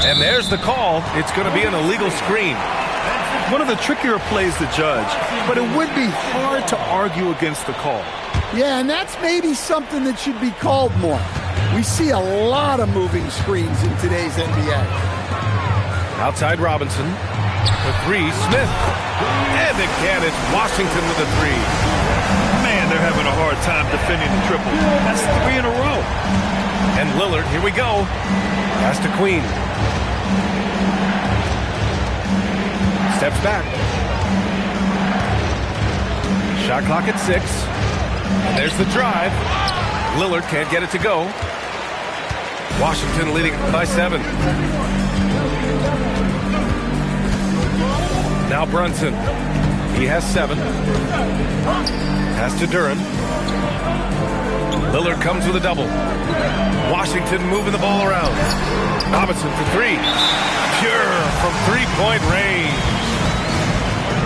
And there's the call. It's going to be an illegal screen. One of the trickier plays to judge, but it would be hard to argue against the call. Yeah, and that's maybe something that should be called more. We see a lot of moving screens in today's NBA. Outside Robinson. The three, Smith. And again, it's Washington with a three. Man, they're having a hard time defending the triple. That's 3 in a row. And Lillard, here we go. Pass to Queen. Steps back. Shot clock at 6. And there's the drive. Lillard can't get it to go. Washington leading by 7. Now Brunson. He has 7. Pass to Duren. Lillard comes with a double. Washington moving the ball around. Robinson for 3. Pure from three-point range.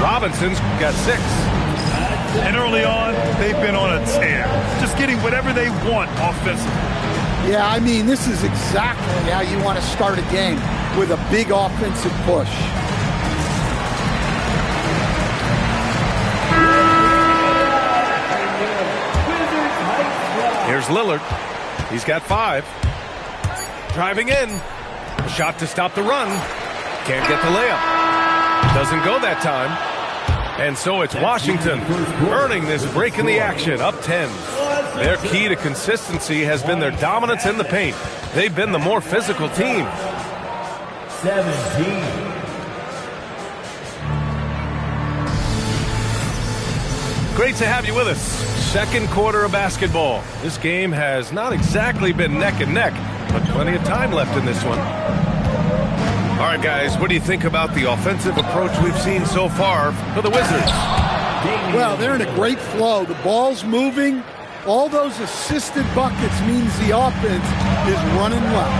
Robinson's got 6. And early on, they've been on a tear. Just getting whatever they want offensively. Yeah, I mean, this is exactly how you want to start a game, with a big offensive push. Here's Lillard. He's got 5. Driving in. A shot to stop the run. Can't get the layup. Doesn't go that time. And so it's Washington earning this break in the action, up 10. Their key to consistency has been their dominance in the paint. They've been the more physical team. 17. Great to have you with us. Second quarter of basketball. This game has not exactly been neck and neck, but plenty of time left in this one. All right, guys, what do you think about the offensive approach we've seen so far for the Wizards? Well, they're in a great flow. The ball's moving. All those assisted buckets means the offense is running well.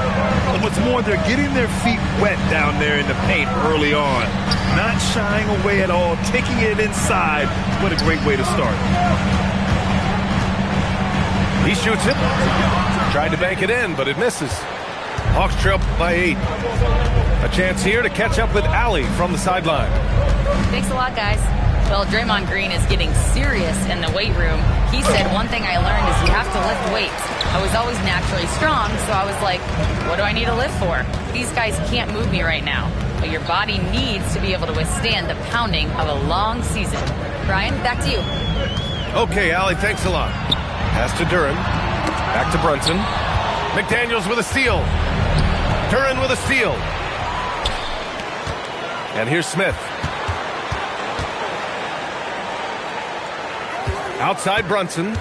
And what's more, they're getting their feet wet down there in the paint early on. Not shying away at all, taking it inside. What a great way to start. He shoots it. Tried to bank it in, but it misses. Hawks trail by 8. A chance here to catch up with Allie from the sideline. Thanks a lot, guys. Well, Draymond Green is getting serious in the weight room. He said, one thing I learned is you have to lift weights. I was always naturally strong, so I was like, what do I need to lift for? These guys can't move me right now. But your body needs to be able to withstand the pounding of a long season. Brian, back to you. Okay, Allie, thanks a lot. Pass to Duren. Back to Brunson. McDaniels with a steal. Duren with a steal. And here's Smith. Outside Brunson.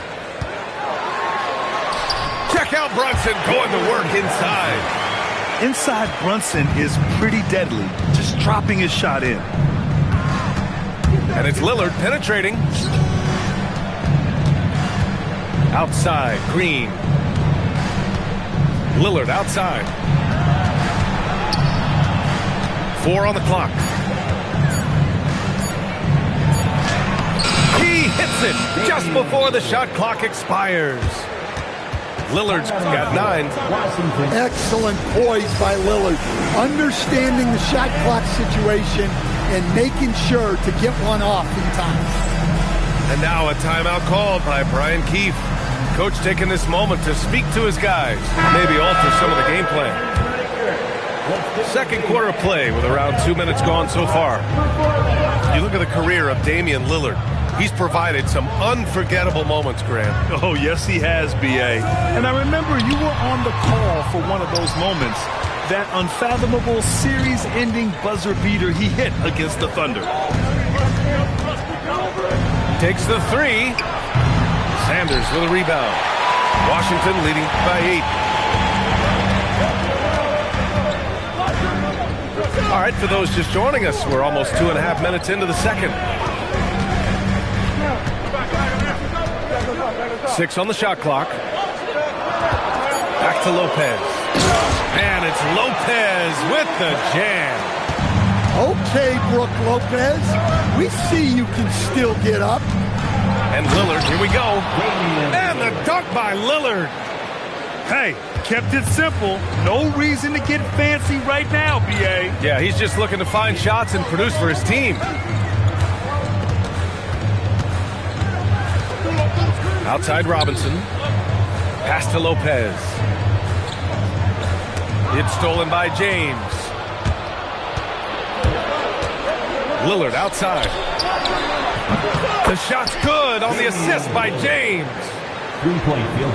Check out Brunson going to work inside. Inside Brunson is pretty deadly, just dropping his shot in. And it's Lillard penetrating. Outside, Green. Lillard outside. 4 on the clock. He hits it just before the shot clock expires. Lillard's got 9. Excellent poise by Lillard. Understanding the shot clock situation and making sure to get one off in time. And now a timeout called by Brian Keefe. Coach taking this moment to speak to his guys, maybe alter some of the game plan. Second quarter of play with around 2 minutes gone so far. You look at the career of Damian Lillard. He's provided some unforgettable moments, Grant. Oh, yes, he has, B.A. And I remember you were on the call for one of those moments. That unfathomable series-ending buzzer beater he hit against the Thunder. Takes the 3. Sanders with a rebound. Washington leading by 8. All right, for those just joining us, we're almost 2.5 minutes into the second. 6 on the shot clock. Back to Lopez. And it's Lopez with the jam. Okay, Brook Lopez. We see you can still get up. And Lillard, here we go. And the dunk by Lillard. Hey, kept it simple. No reason to get fancy right now, B.A. Yeah, he's just looking to find shots and produce for his team. Outside Robinson. Pass to Lopez. It's stolen by James. Lillard outside. The shot's good on the assist by James.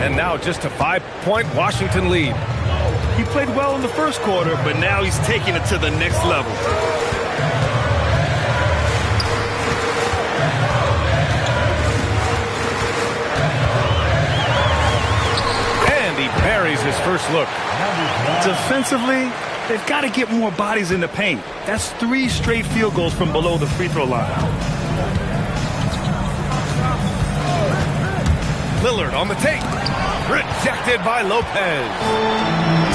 And now just a 5-point Washington lead. He played well in the first quarter, but now he's taking it to the next level. And he buries his first look. Defensively, they've got to get more bodies in the paint. That's 3 straight field goals from below the free throw line. Lillard on the take. Rejected by Lopez.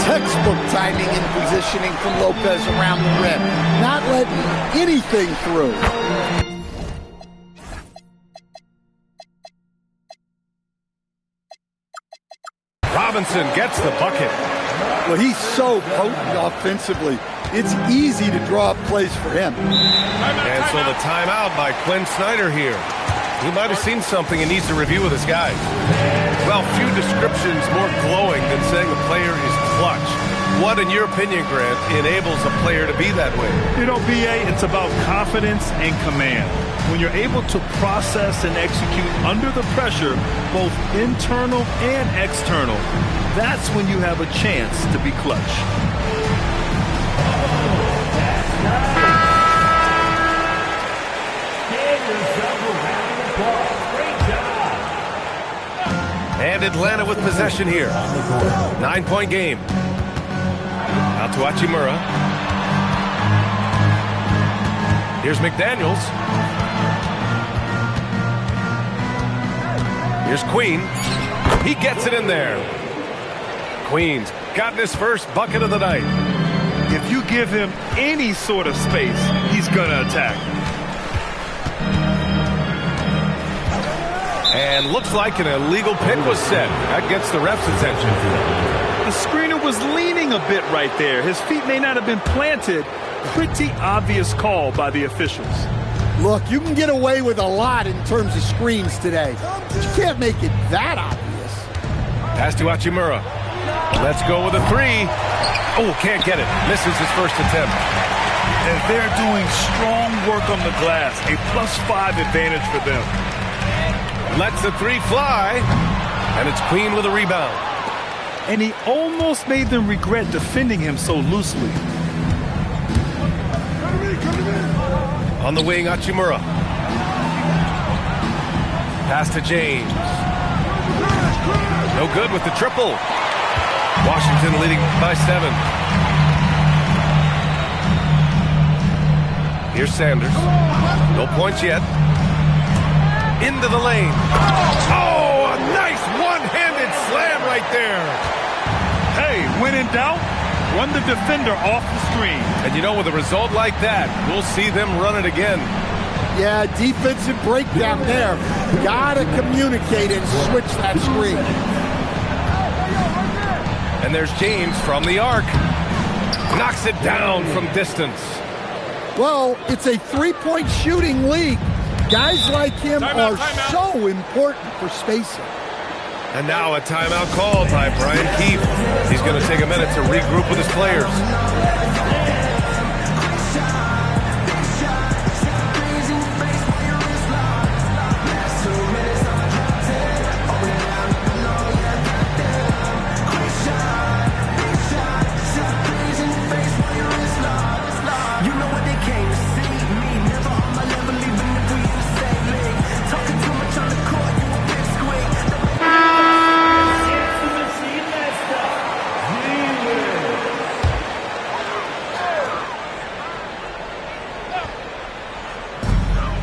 Textbook timing and positioning from Lopez around the rim. Not letting anything through. Robinson gets the bucket. Well, he's so potent offensively. It's easy to draw up plays for him. And so the timeout by Quinn Snyder here. He might have seen something and needs to review with his guys. Well, few descriptions more glowing than saying a player is clutch. What, in your opinion, Grant, enables a player to be that way? You know, B.A., it's about confidence and command. When you're able to process and execute under the pressure, both internal and external, that's when you have a chance to be clutch. And Atlanta with possession here. 9-point game. Out to Hachimura. Here's McDaniels. Here's Queen. He gets it in there. Queen's gotten his first bucket of the night. If you give him any sort of space, he's going to attack. And looks like an illegal pick was set. That gets the ref's attention. The screener was leaning a bit right there. His feet may not have been planted. Pretty obvious call by the officials. Look, you can get away with a lot in terms of screens today. But you can't make it that obvious. Pass to Hachimura. Let's go with a 3. Oh, can't get it. Misses his first attempt. And they're doing strong work on the glass. A +5 advantage for them. Lets the 3 fly. And it's Queen with a rebound. And he almost made them regret defending him so loosely. On the wing, Hachimura. Pass to James. No good with the triple. Washington leading by 7. Here's Sanders. No points yet. Into the lane. Oh, a nice one-handed slam right there. Hey, when in doubt, run the defender off the screen. And you know, with a result like that, we'll see them run it again. Yeah, defensive breakdown there. Gotta communicate and switch that screen. And there's James from the arc. Knocks it down from distance. Well, it's a 3-point shooting league. Guys like him are so important for spacing. And now a timeout called by Brian Keefe. He's going to take a minute to regroup with his players.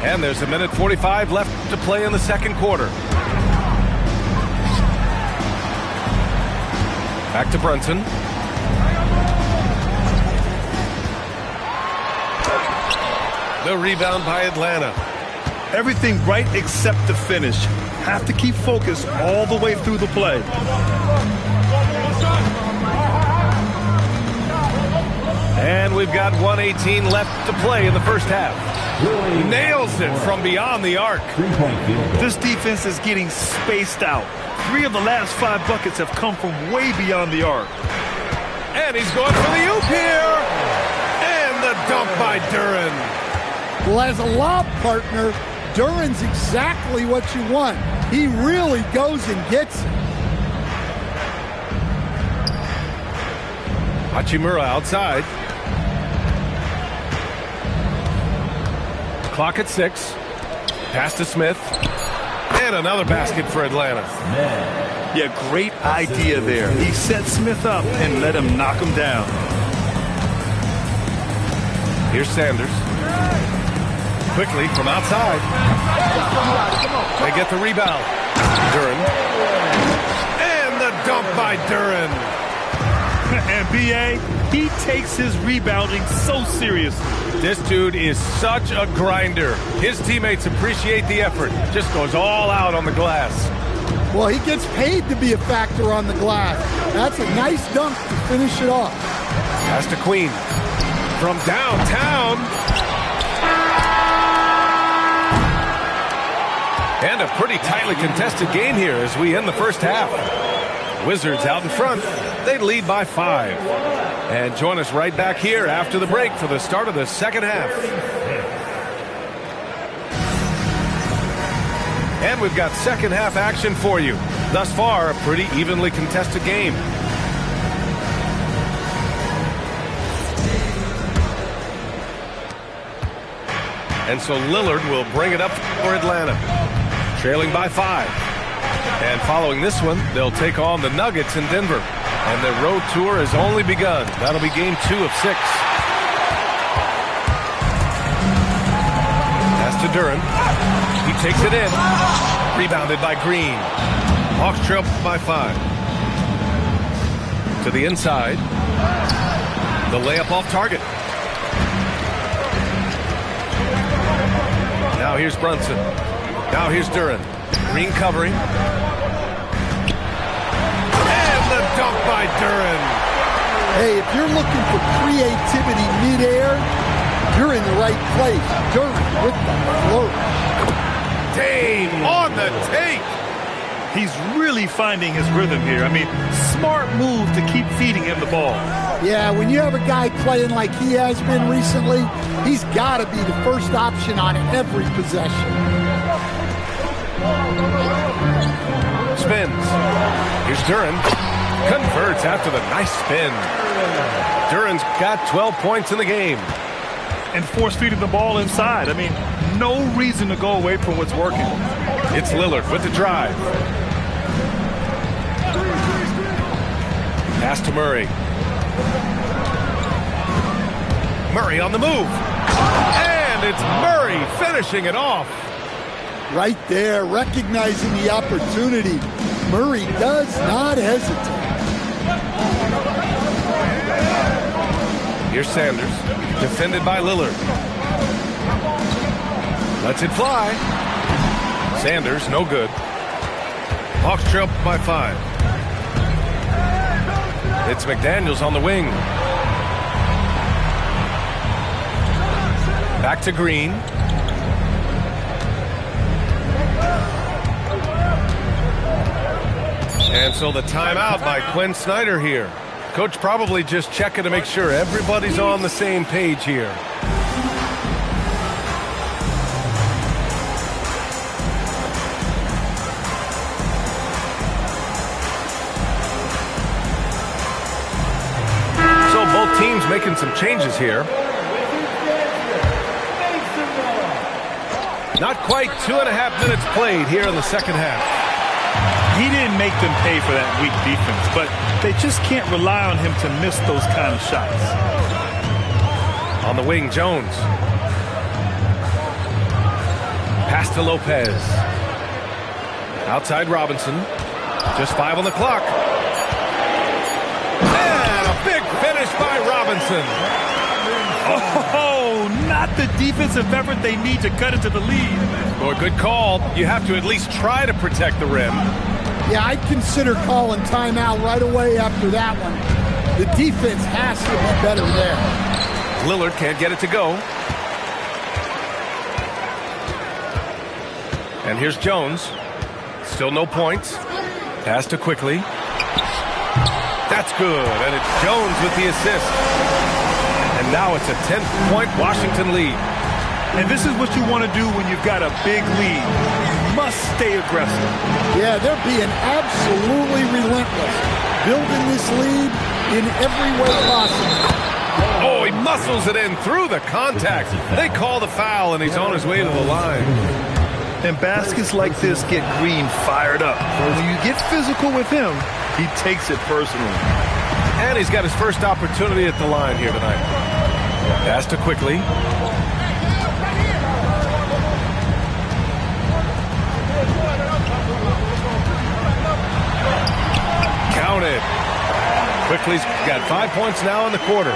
And there's a minute 45 left to play in the second quarter. Back to Brunson. The rebound by Atlanta. Everything right except the finish. Have to keep focused all the way through the play. we've got 1:18 left to play in the first half. Nails it from beyond the arc. This defense is getting spaced out. 3 of the last 5 buckets have come from way beyond the arc. And he's going for the oop here. And the dunk by Duren. Well, as a lob partner, Duren's exactly what you want. He really goes and gets it. Hachimura outside. Clock at 6. Pass to Smith. And another basket for Atlanta. Yeah, great idea there. He set Smith up and let him knock him down. Here's Sanders. Quickly from outside. They get the rebound. Duren. And the dunk by Duren. And B.A., he takes his rebounding so seriously. This dude is such a grinder. His teammates appreciate the effort. Just goes all out on the glass. Well, he gets paid to be a factor on the glass. That's a nice dunk to finish it off. Pass to Queen. From downtown. And a pretty tightly contested game here as we end the first half. Wizards out in front. They lead by 5. And join us right back here after the break for the start of the second half. And we've got second half action for you. Thus far, a pretty evenly contested game. And so Lillard will bring it up for Atlanta. Trailing by 5. And following this one, they'll take on the Nuggets in Denver. And their road tour has only begun. That'll be game 2 of 6. Pass to Duren. He takes it in. Rebounded by Green. Hawks trail by 5. To the inside. The layup off target. Now here's Brunson. Now here's Duren. Green covering. And the dunk by Duren. Hey, if you're looking for creativity midair, you're in the right place. Duren with the flourish. Dame on the take. He's really finding his rhythm here. I mean, smart move to keep feeding him the ball. Yeah, when you have a guy playing like he has been recently, he's got to be the first option on every possession. Spins. Here's Duren. Converts after the nice spin. Duren's got 12 points in the game. And force feeding the ball inside. I mean, no reason to go away from what's working. It's Lillard with the drive. Pass to Murray. Murray on the move. And it's Murray finishing it off. Right there, recognizing the opportunity. Murray does not hesitate. Here's Sanders, defended by Lillard. Lets it fly. Sanders, no good. Hawks trail by 5. It's McDaniels on the wing. Back to Green. And so the timeout by Quinn Snyder here. Coach probably just checking to make sure everybody's on the same page here. So both teams making some changes here. Not quite 2.5 minutes played here in the second half. He didn't make them pay for that weak defense, but they just can't rely on him to miss those kind of shots. On the wing, Jones. Pass to Lopez. Outside Robinson. Just 5 on the clock. And a big finish by Robinson. Oh, not the defensive effort they need to cut into the lead. Boy, good call. You have to at least try to protect the rim. Yeah, I'd consider calling timeout right away after that one. The defense has to be better there. Lillard can't get it to go. And here's Jones. Still no points. Pass to quickly. That's good. And it's Jones with the assist. And now it's a 10-point Washington lead. And this is what you want to do when you've got a big lead. You must stay aggressive. Yeah, they're being absolutely relentless. Building this lead in every way possible. Oh, he muscles it in through the contact. They call the foul, and he's on his way to the line. And baskets like this get Green fired up. When you get physical with him, he takes it personally. And he's got his first opportunity at the line here tonight. Pass to quickly. Counted. Quickly's got 5 points now in the quarter.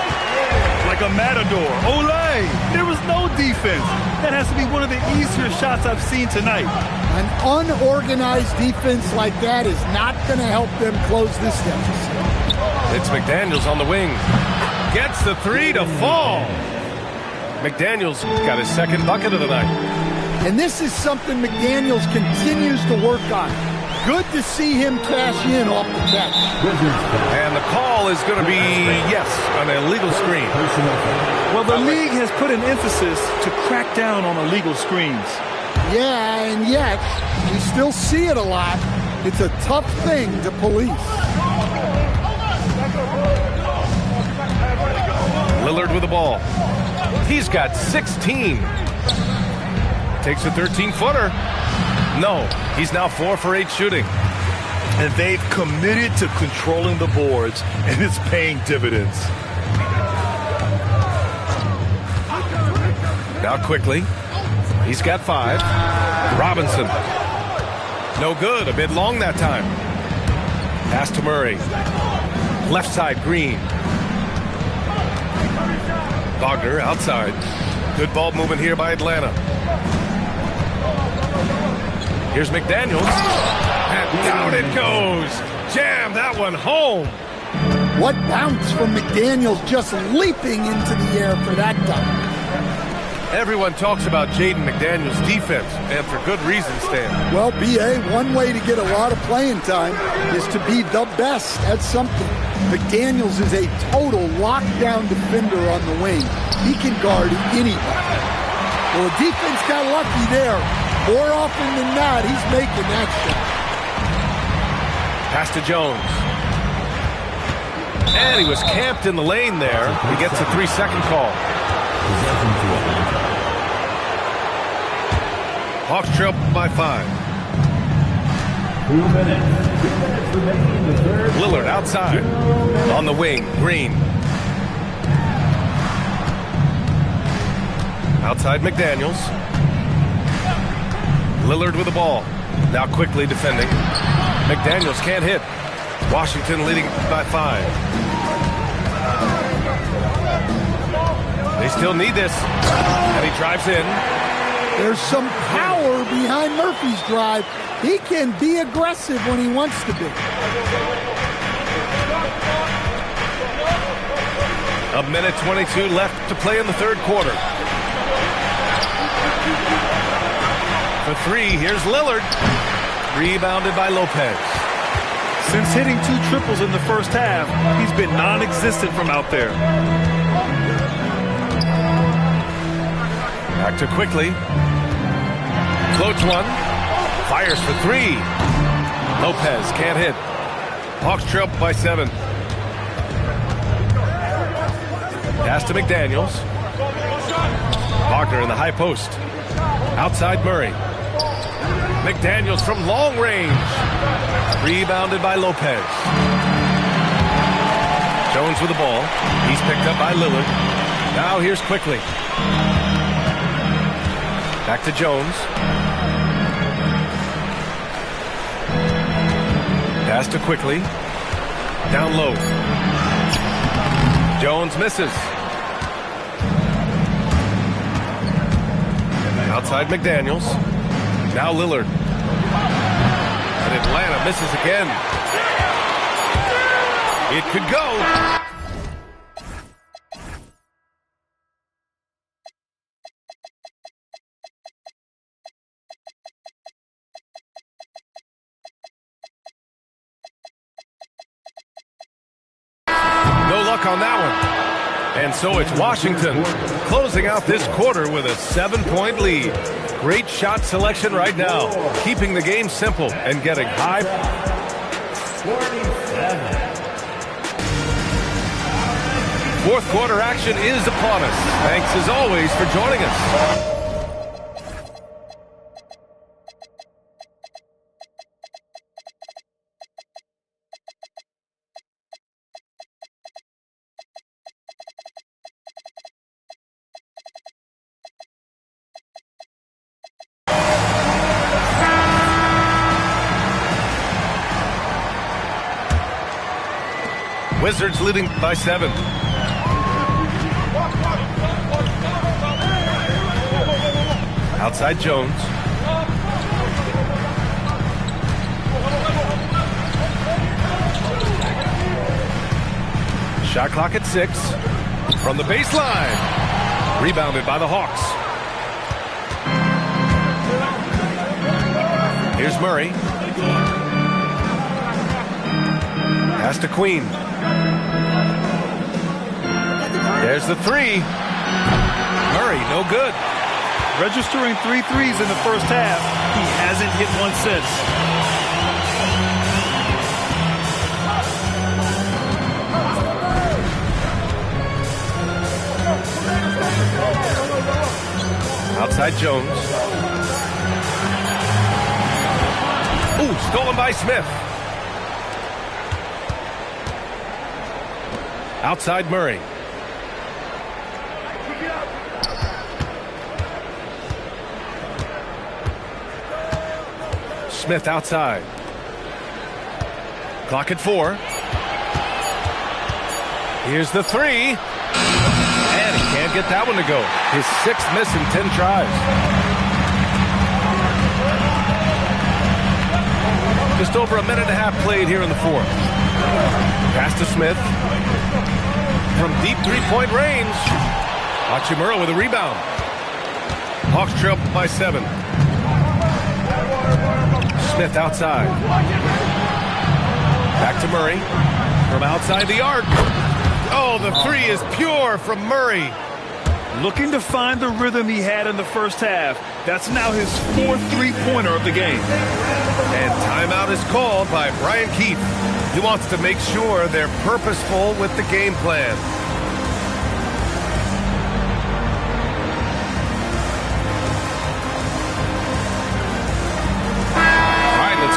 Like a matador. Olay! There was no defense. That has to be one of the easier shots I've seen tonight. An unorganized defense like that is not going to help them close this deficit. It's McDaniels on the wing. Gets the three to fall. McDaniels got his second bucket of the night. And this is something McDaniels continues to work on. Good to see him cash in off the catch. And the call is going to be, yes, an illegal screen. Well, the league has put an emphasis to crack down on illegal screens. Yeah, and yet, we still see it a lot. It's a tough thing to police. Lillard with the ball. He's got 16. Takes a 13-footer. No, he's now 4 for 8 shooting. And they've committed to controlling the boards, and it's paying dividends. Now quickly. He's got 5. Robinson. No good. A bit long that time. Pass to Murray. Left side, Green. Wagner outside. Good ball movement here by Atlanta. Here's McDaniels. And down it goes. Jam that one home. What bounce from McDaniels, just leaping into the air for that dunk. Everyone talks about Jaden McDaniels' defense, and for good reason, Stan. Well, B.A., one way to get a lot of playing time is to be the best at something. McDaniels is a total lockdown defender on the wing. He can guard anybody. Well, the defense got lucky there. More often than not, he's making that shot. Pass to Jones. And he was camped in the lane there. He gets a 3-second call. Hawks trail by 5. 2 minutes. 2 minutes remaining in the third. Lillard outside. On the wing, Green. Outside McDaniels. Lillard with the ball. Now quickly defending. McDaniels can't hit. Washington leading by 5. They still need this. And he drives in. There's some power behind Murphy's drive. He can be aggressive when he wants to be. A minute 22 left to play in the third quarter. For 3, here's Lillard. Rebounded by Lopez. Since hitting 2 triples in the first half, he's been non-existent from out there. Back to quickly. Floats one. Fires for 3. Lopez can't hit. Hawks trail by 7. Pass to McDaniels. Wagner in the high post. Outside Murray. McDaniels from long range. Rebounded by Lopez. Jones with the ball. He's picked up by Lillard. Now here's quickly. Back to Jones. Pass to quickly. Down low. Jones misses. Outside McDaniels. Now Lillard. And Atlanta misses again. It could go. And so it's Washington closing out this quarter with a 7-point lead. Great shot selection right now, keeping the game simple and getting high. 47. Fourth quarter action is upon us. Thanks as always for joining us. Wizards leading by 7. Outside Jones. Shot clock at 6. From the baseline. Rebounded by the Hawks. Here's Murray. Pass to Queen. There's the 3. Murray, no good. Registering 3 threes in the first half. He hasn't hit one since. Outside Jones. Ooh, stolen by Smith. Outside Murray. Smith outside. Clock at 4. Here's the 3. And he can't get that one to go. His 6th miss in 10 tries. Just over a minute and a half played here in the 4th. Pass to Smith. From deep three-point range. Hachimura with a rebound. Hawks trail by 7. Smith outside. Back to Murray. From outside the arc. Oh, the 3 is pure from Murray. Looking to find the rhythm he had in the first half. That's now his 4th three-pointer of the game. And timeout is called by Brian Keefe. He wants to make sure they're purposeful with the game plan.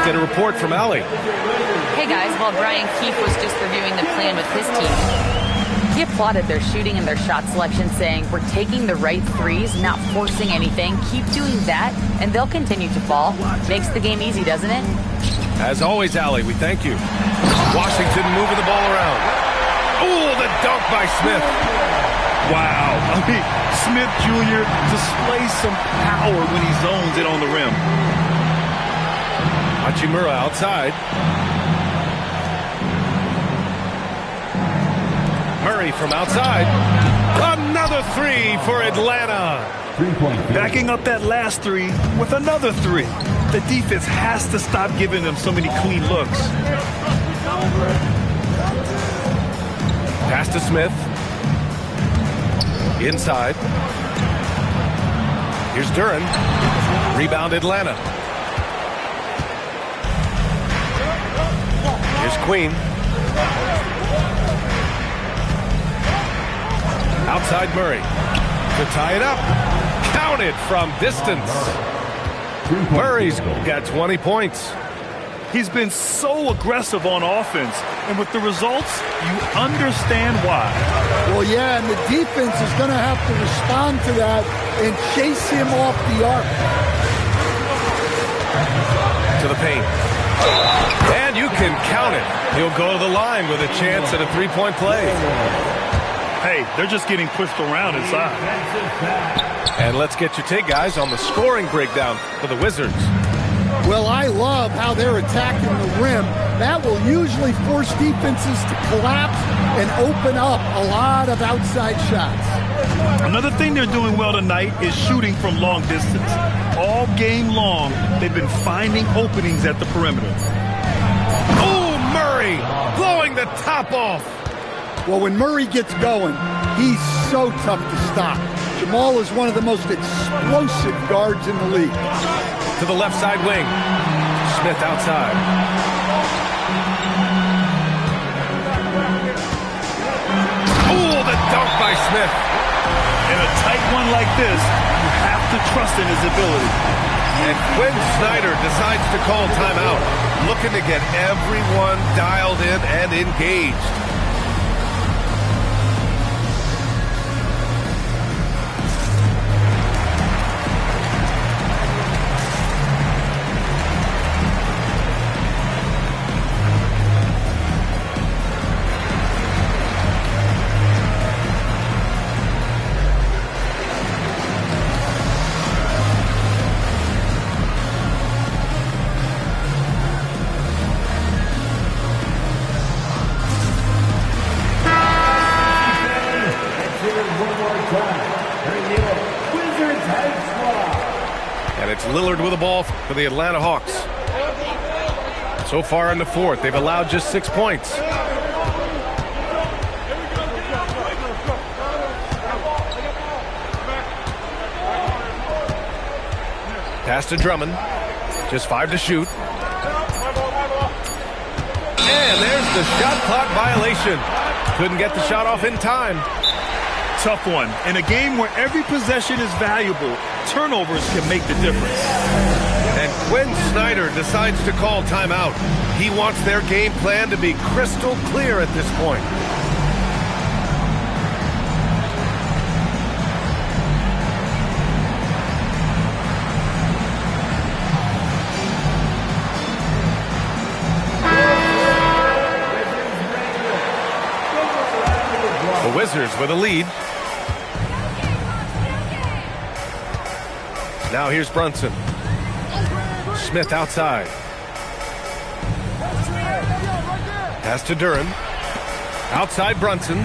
Get a report from Allie. Hey guys, while Brian Keefe was just reviewing the plan with his team, he applauded their shooting and their shot selection, saying, "We're taking the right threes, not forcing anything. Keep doing that, and they'll continue to fall." Makes the game easy, doesn't it? As always, Allie, we thank you. Washington moving the ball around. Oh, the dunk by Smith. Wow. I mean, Smith Jr. displays some power when he zones it on the rim. Hachimura outside. Murray from outside. Another 3 for Atlanta. 3-point. Backing up that last 3 with another 3. The defense has to stop giving them so many clean looks. Pass to Smith. Inside. Here's Duran. Rebound Atlanta. Here's Queen. Outside Murray. To tie it up. Counted from distance. Murray's got 20 points. He's been so aggressive on offense, and with the results, you understand why. Well, yeah, and the defense is going to have to respond to that and chase him off the arc. To the paint. And you can count it. He'll go to the line with a chance at a three-point play. Hey, they're just getting pushed around inside. And let's get your take, guys, on the scoring breakdown for the Wizards. Well, I love how they're attacking the rim. That will usually force defenses to collapse and open up a lot of outside shots. Another thing they're doing well tonight is shooting from long distance. All game long, they've been finding openings at the perimeter. Oh, Murray blowing the top off. Well, when Murray gets going, He's so tough to stop. Jamal is one of the most explosive guards in the league. To the left side wing. Smith outside. Oh, the dunk by Smith. In a tight one like this, you have to trust in his ability. And Quinn Snyder decides to call timeout, looking to get everyone dialed in and engaged. Lillard with the ball for the Atlanta Hawks. So far in the fourth, they've allowed just 6 points. Pass to Drummond. Just 5 to shoot. And there's the shot clock violation. Couldn't get the shot off in time. Tough one. In a game where every possession is valuable, turnovers can make the difference. And Quinn Snyder decides to call timeout. He wants their game plan to be crystal clear at this point. The Wizards with a lead. Now here's Brunson. Smith outside. Pass to Duren. Outside Brunson.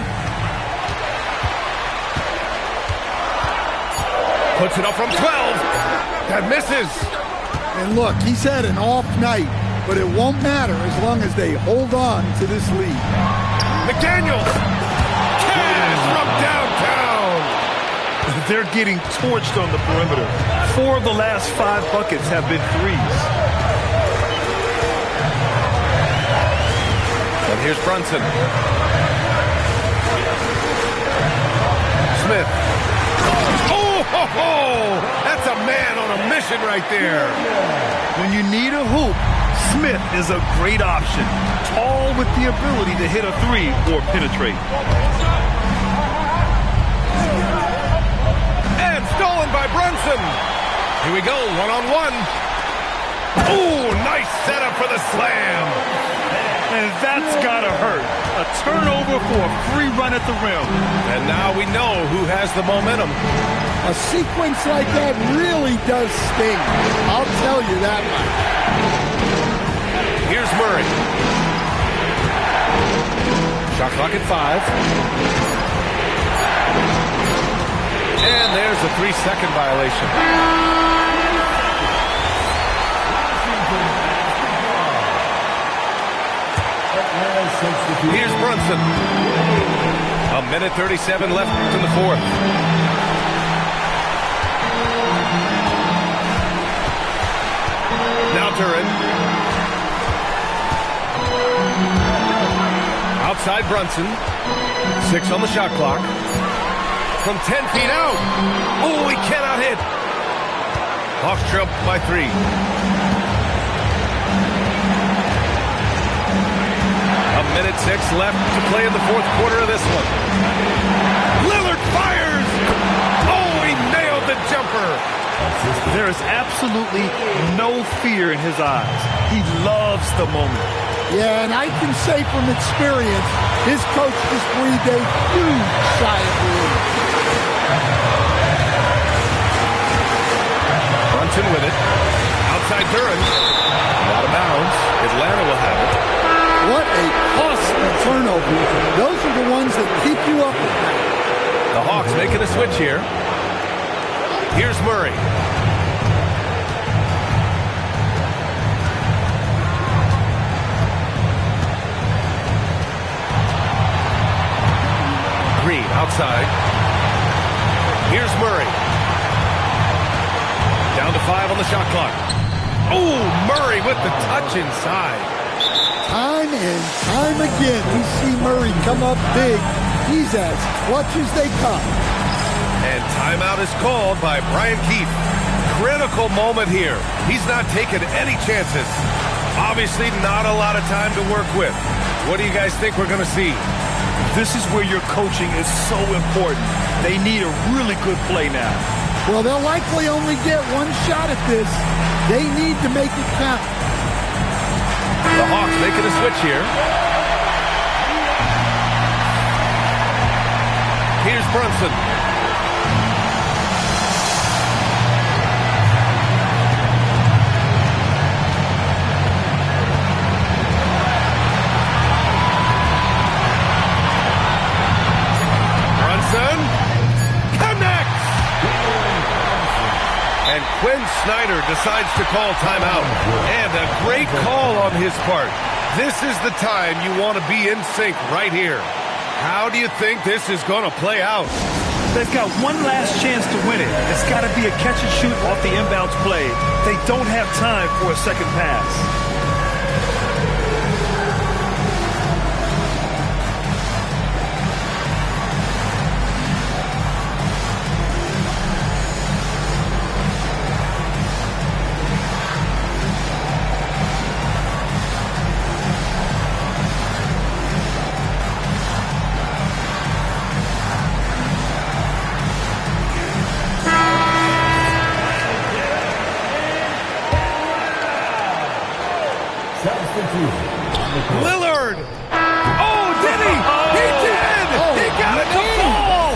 Puts it up from 12. That misses. And look, he's had an off night, but it won't matter as long as they hold on to this lead. McDaniels. From downtown. They're getting torched on the perimeter. 4 of the last 5 buckets have been threes. And here's Brunson. Smith. Oh, ho, ho! That's a man on a mission right there. When you need a hoop, Smith is a great option. Tall with the ability to hit a 3 or penetrate. Stolen by Brunson. Here we go, one-on-one. Oh, nice setup for the slam. And that's gotta hurt. A turnover for a free run at the rim. And now we know who has the momentum. A sequence like that really does sting. I'll tell you that much. Here's Murray. Shot clock at 5. And there's a 3-second violation. Here's Brunson. 1:37 left in the fourth. Now Duren. Outside Brunson. 6 on the shot clock. From 10 feet out. Oh, he cannot hit. Hawks trail by 3. A minute 6 left to play in the fourth quarter of this one. Lillard fires. Oh, he nailed the jumper. There is absolutely no fear in his eyes. He loves the moment. Yeah, and I can say from experience, his coach just breathed a huge sigh of relief. Brunson with it. Outside Duren. Out of bounds. Atlanta will have it. What a costly turnover. Those are the ones that keep you up at night. The Hawks making a switch here. Here's Murray. Green outside. Here's Murray. Down to 5 on the shot clock. Oh, Murray with the touch inside. Time and time again, we see Murray come up big. He's as clutch as they come. And timeout is called by Brian Keefe. Critical moment here. He's not taking any chances. Obviously not a lot of time to work with. What do you guys think we're going to see? This is where your coaching is so important. They need a really good play now. Well, they'll likely only get one shot at this. They need to make it count. The Hawks making a switch here. Here's Brunson. Brunson connects! And Quinn Snyder decides to call timeout. And a great call on his part. This is the time you want to be in sync right here. How do you think this is going to play out? They've got one last chance to win it. It's got to be a catch and shoot off the inbounds play. They don't have time for a second pass. Lillard! Oh, did he? He did! He got it to fall!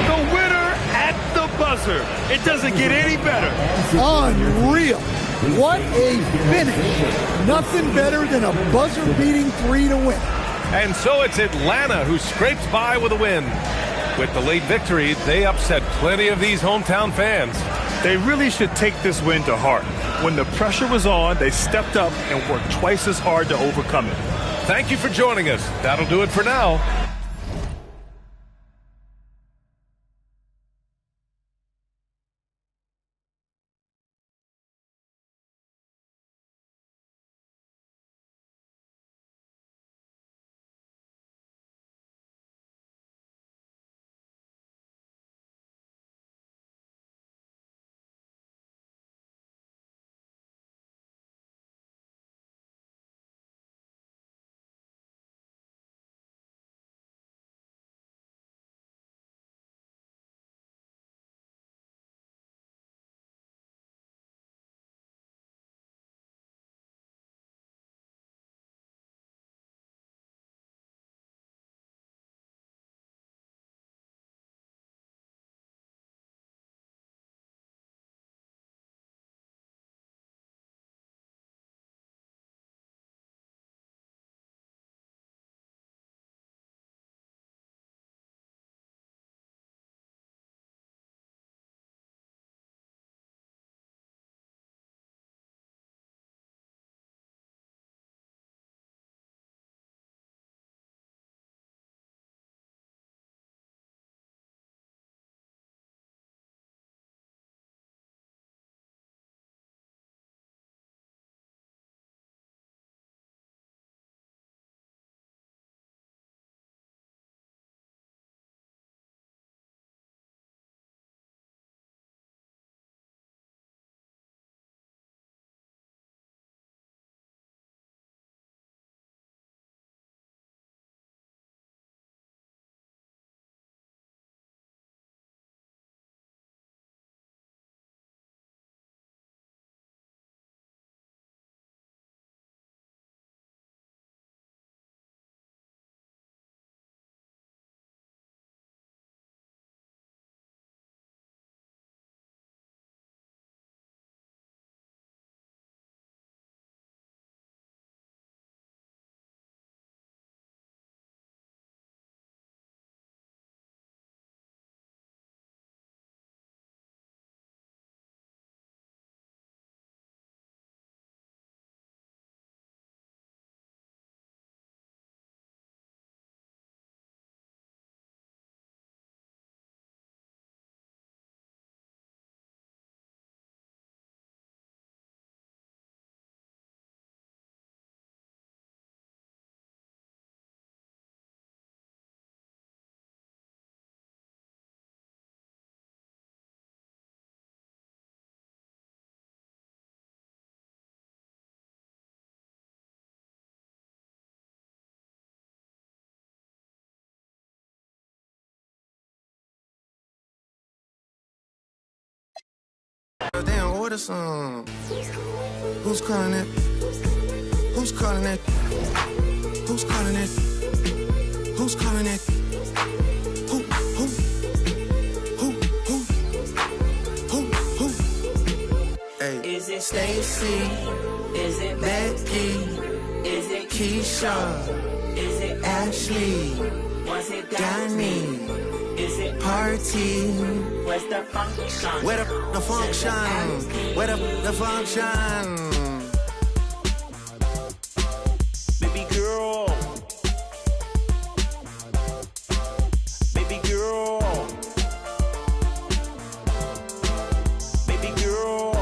The winner at the buzzer. It doesn't get any better. Unreal. What a finish. Nothing better than a buzzer-beating 3 to win. And so it's Atlanta who scrapes by with a win. With the late victory, they upset plenty of these hometown fans. They really should take this win to heart. When the pressure was on, they stepped up and worked twice as hard to overcome it. Thank you for joining us. That'll do it for now. record a song. Who's calling it? Who's calling it? Who's calling it? Who's calling it? Who? Hey. Is it Stacy? Is it Becky? Is it Keisha? Is it Ashley? Was it Danny? Is it Party? Where's the function? Where the function? Where the function? Baby girl. Baby girl. Baby girl.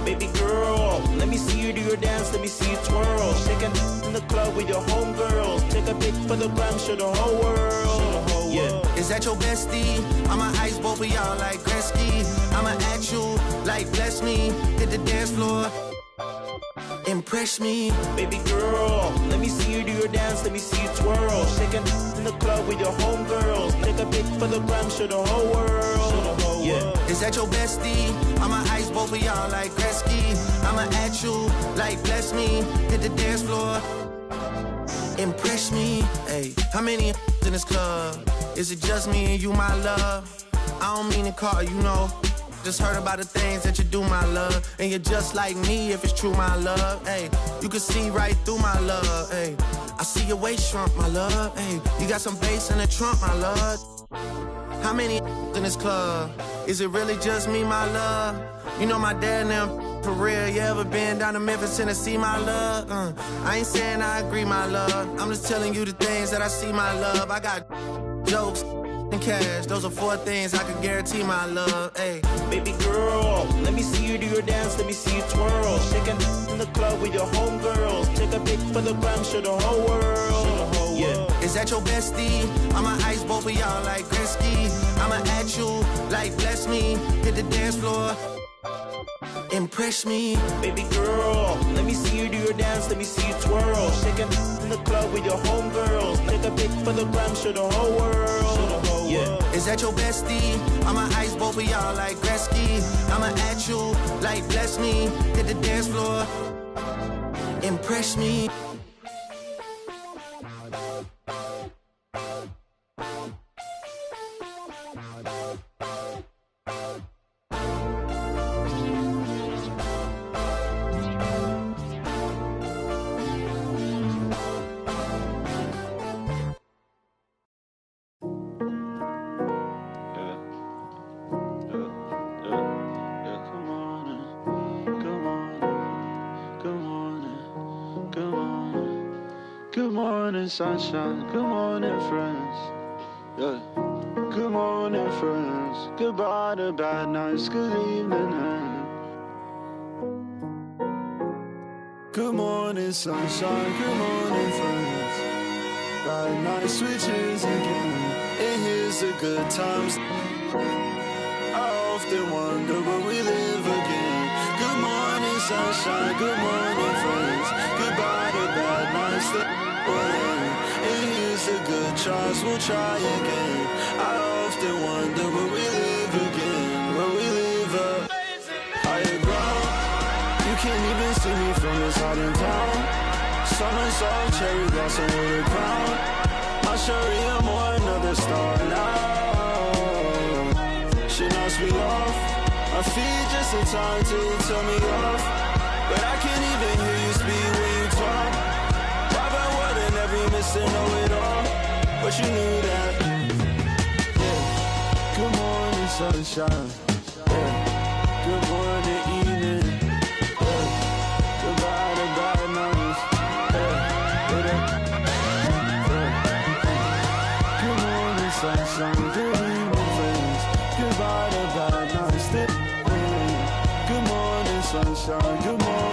Baby girl, let me see you do your dance, let me see you twirl. Shake it in the club with your homegirls. Take a pic for the gram, show the whole world. Yeah. Is that your bestie? I'ma ice both of y'all like Gretzky. I'ma at you like bless me. Hit the dance floor, impress me. Baby girl, let me see you do your dance, let me see you twirl. Shake it in the club with your homegirls. Take a pic for the gram, show the whole world. Yeah. Is that your bestie? I'ma ice both of y'all like Gretzky. I'ma at you like bless me. Hit the dance floor, impress me. Hey, how many in this club? Is it just me and you, my love? I don't mean to call you, know. Just heard about the things that you do, my love. And you're just like me if it's true, my love. Hey, you can see right through my love. Hey, I see your waist shrunk, my love. Hey, you got some bass in the trunk, my love. How many in this club? Is it really just me, my love? You know my dad and them for real. You ever been down to Memphis, Tennessee, my love? I ain't saying I agree, my love. I'm just telling you the things that I see, my love. I got jokes and cash. Those are 4 things I can guarantee, my love. Hey, baby girl, let me see you do your dance, let me see you twirl. Shake it in the club with your homegirls. Take a pic for the gram, show the whole world. Yeah. Is that your bestie? I'ma ice both of y'all like Gretzky. I'ma at you like bless me. Hit the dance floor, impress me. Baby girl, let me see you do your dance, let me see you twirl. Shake it in the club with your homegirls. Take a pic for the gram, show the whole world. Yeah. Is that your bestie? I'ma ice both of y'all like Gretzky. I'ma at you like bless me. Hit the dance floor, impress me. Sunshine, good morning, friends. Yeah. Good morning, friends. Goodbye to bad nights, good evening, and good morning, sunshine, good morning, friends. Bad night switches again. And here's the good times. I often wonder will we live again. Good morning, sunshine, good morning, friends. Goodbye to bad nights. And here's the good tries, we'll try again. I often wonder will we live again, will we live up higher ground. You can't even see me from this out in town. Summer soft cherry blossom with a crown. I'll show you more, another star now. She knocks me off my feet just in time to tell me off. But I can't even hear you speak when you talk. Every miss and know it all, but you knew that. Yeah. Good morning, sunshine. Yeah. Good morning, evening. Yeah. Goodbye to bad nights. Yeah. Good morning, sunshine. Good evening, friends. Goodbye to bad nights. Good morning, sunshine. Good morning.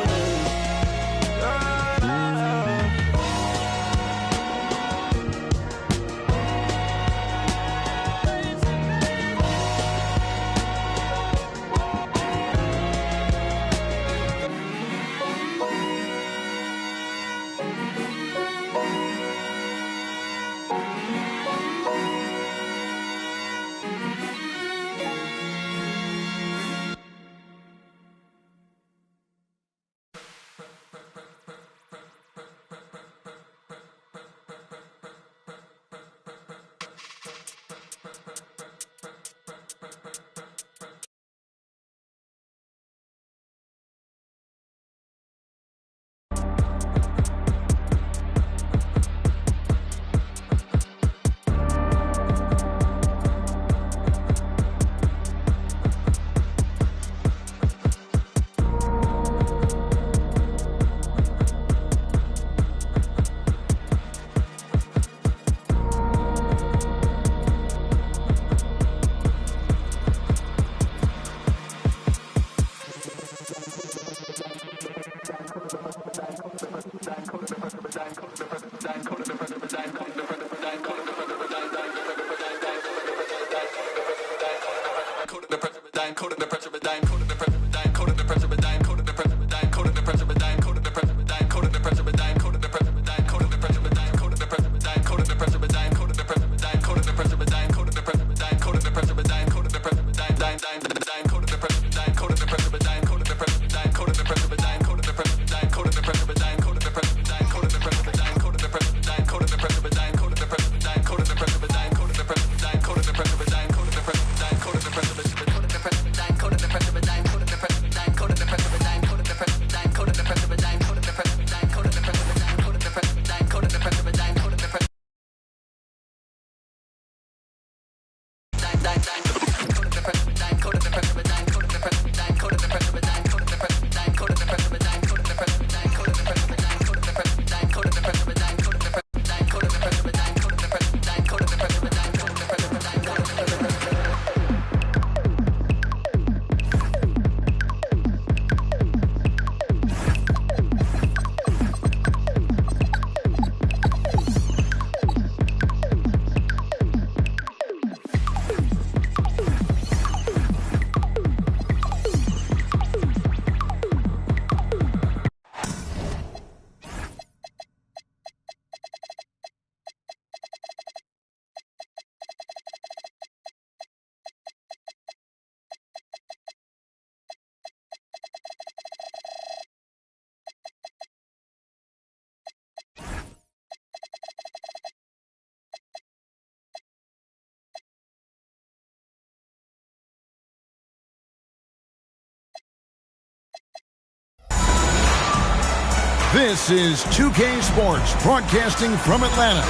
This is 2K Sports, broadcasting from Atlanta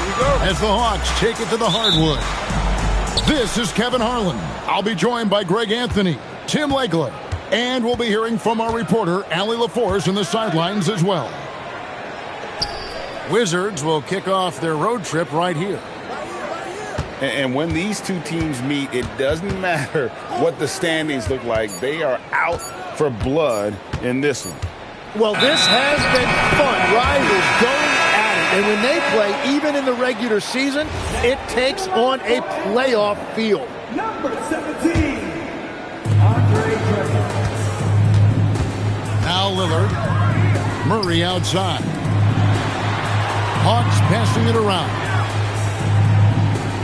as the Hawks take it to the hardwood. This is Kevin Harlan. I'll be joined by Greg Anthony, Tim Legler, and we'll be hearing from our reporter, Allie LaForce, in the sidelines as well. Wizards will kick off their road trip right here. And when these two teams meet, it doesn't matter what the standings look like. They are out for blood in this one. Well, this has been fun. Rivals going at it. And when they play, even in the regular season, it takes on a playoff feel. Number 17, Andre Drummond. Now Lillard. Murray outside. Hawks passing it around.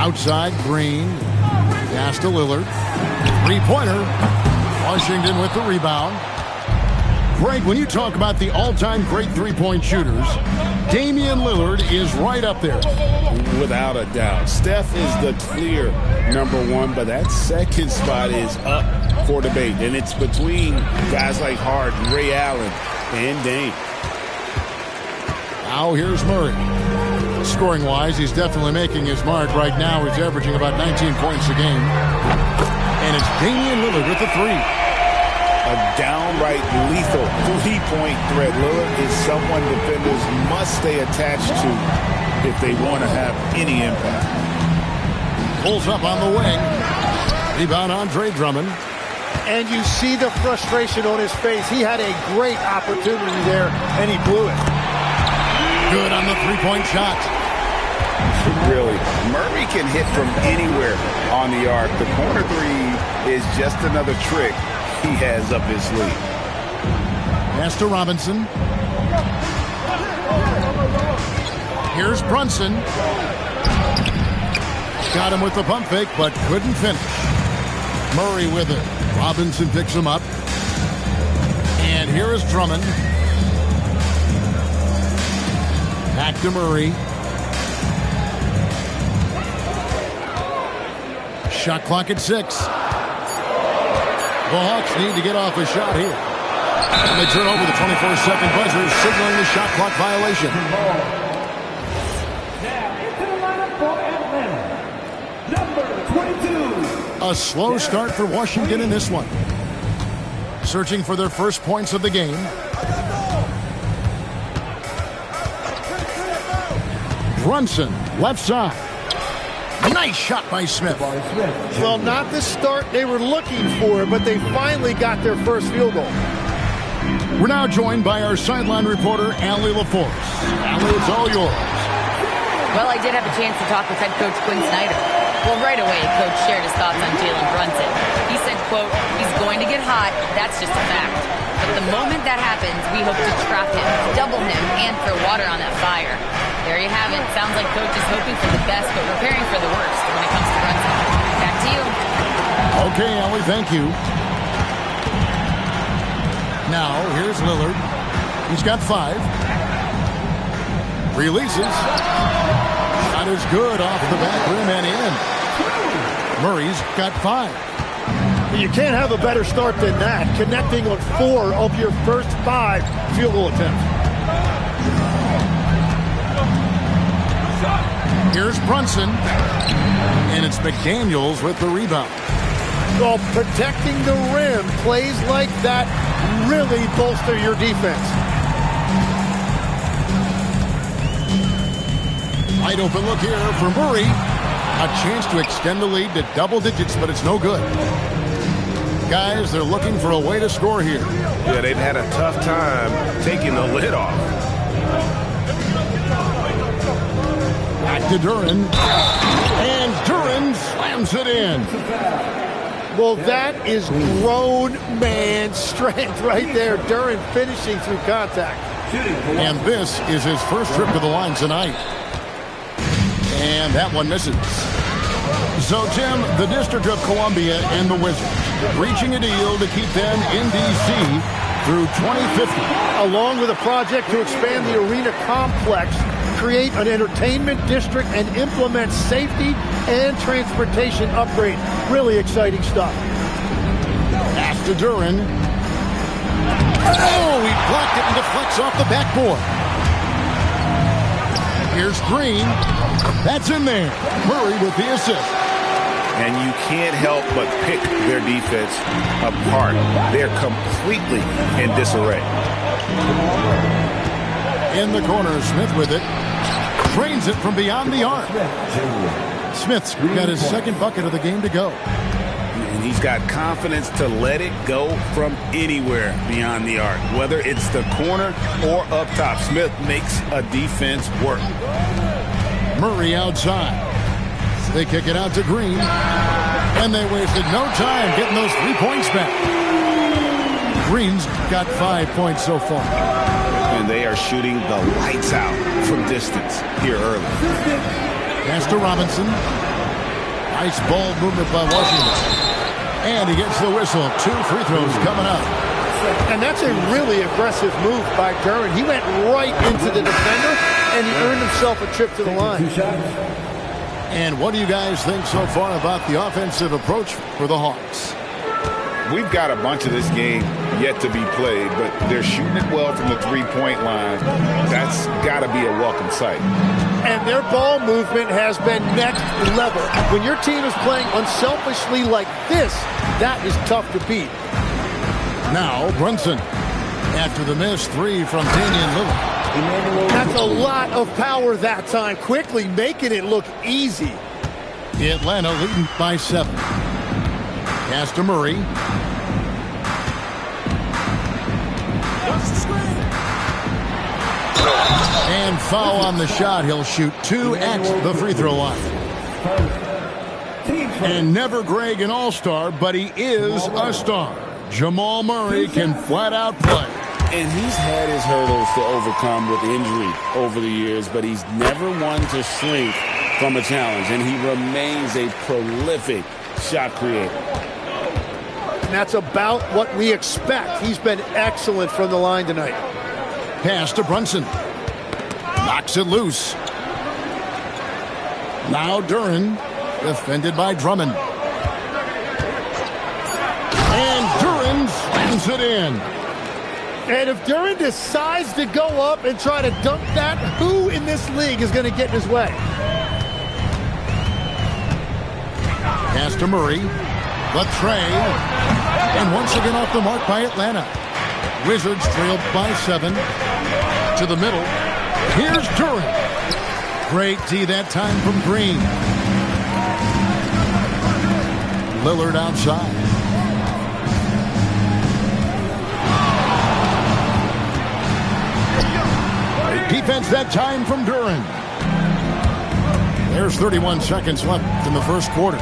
Outside, Green. Pass to Lillard. Three-pointer. Washington with the rebound. Greg, when you talk about the all-time great three-point shooters, Damian Lillard is right up there. Without a doubt. Steph is the clear number one, but that second spot is up for debate. And it's between guys like Harden, Ray Allen, and Dame. Now here's Murray. Scoring-wise, he's definitely making his mark. Right now, he's averaging about 19 points a game. And it's Damian Lillard with the three. A downright lethal three-point threat. Lillard is someone defenders must stay attached to if they want to have any impact. Pulls up on the wing. Rebound Andre Drummond. And you see the frustration on his face. He had a great opportunity there, and he blew it. Good on the three-point shot. Really, Murray can hit from anywhere on the arc. The corner three is just another trick he has up his sleeve. Pass to Robinson. Here's Brunson. Got him with the pump fake, but couldn't finish. Murray with it. Robinson picks him up. And here is Drummond. Back to Murray. Shot clock at 6. The Hawks need to get off a shot here. And they turn over the 24-second buzzer, signaling the shot clock violation. Now into the lineup for Atlanta, number 22. A slow start for Washington in this one. Searching for their first points of the game. Brunson, left side. Nice shot by Smith. Well, not the start they were looking for, but they finally got their first field goal. We're now joined by our sideline reporter, Allie LaForce. Allie, it's all yours. Well, I did have a chance to talk with head coach Quinn Snyder. Well, right away, Coach shared his thoughts on Jalen Brunson. He said, quote, he's going to get hot. That's just a fact. But the moment that happens, we hope to trap him, double him, and throw water on that fire. There you have it. Sounds like Coach is hoping for the best, but preparing for the worst when it comes to Brunson. Back to you. Okay, Ellie, thank you. Now, here's Lillard. He's got 5. Releases. Shot is good off the back rim and in. Murray's got 5. You can't have a better start than that, connecting on 4 of your first 5 field goal attempts. Here's Brunson, and it's McDaniels with the rebound. Well, protecting the rim, plays like that really bolster your defense. Wide open look here for Murray. A chance to extend the lead to double digits, but it's no good. Guys, they're looking for a way to score here. Yeah, they've had a tough time taking the lid off. Back to Duren. And Duren slams it in. Well, that is grown man strength right there. Duren finishing through contact. And this is his first trip to the line tonight. And that one misses. So, Tim, the District of Columbia and the Wizards reaching a deal to keep them in D.C. through 2050. Along with a project to expand the arena complex, create an entertainment district, and implement safety and transportation upgrades. Really exciting stuff. Pass to Duren. Oh, he blocked it and deflects off the backboard. Here's Green. That's in there. Murray with the assist. And you can't help but pick their defense apart. They're completely in disarray. In the corner, Smith with it. Drains it from beyond the arc. Smith's got his second bucket of the game to go. And he's got confidence to let it go from anywhere beyond the arc, whether it's the corner or up top. Smith makes a defense work. Murray outside. They kick it out to Green. And they wasted no time getting those 3 points back. Green's got 5 points so far. And they are shooting the lights out from distance here early. Pass to Robinson. Nice ball movement by Washington. And he gets the whistle. 2 free throws coming up. And that's a really aggressive move by Duren. He went right into the defender, and he earned himself a trip to the line. And what do you guys think so far about the offensive approach for the Hawks? We've got a bunch of this game yet to be played, but they're shooting it well from the three-point line. That's got to be a welcome sight. And their ball movement has been next level. When your team is playing unselfishly like this, that is tough to beat. Now Brunson. After the miss 3 from Damian Lillard. That's a lot of power that time. Quickly making it look easy. Atlanta leading by 7. Pass to Murray. And foul on the shot. He'll shoot 2 at the free throw line. And never Greg an all-star, but he is a star. Jamal Murray can flat out play. And he's had his hurdles to overcome with injury over the years, but he's never one to shrink from a challenge, and he remains a prolific shot creator. And that's about what we expect. He's been excellent from the line tonight. Pass to Brunson. Knocks it loose. Now Duren, defended by Drummond. And Duren slams it in. And if Duren decides to go up and try to dunk that, who in this league is going to get in his way? Pass to Murray. Latrey. And once again off the mark by Atlanta. Wizards trailed by 7. To the middle. Here's Duren. Great D that time from Green. Lillard outside. Defense that time from Duren. There's 31 seconds left in the first quarter.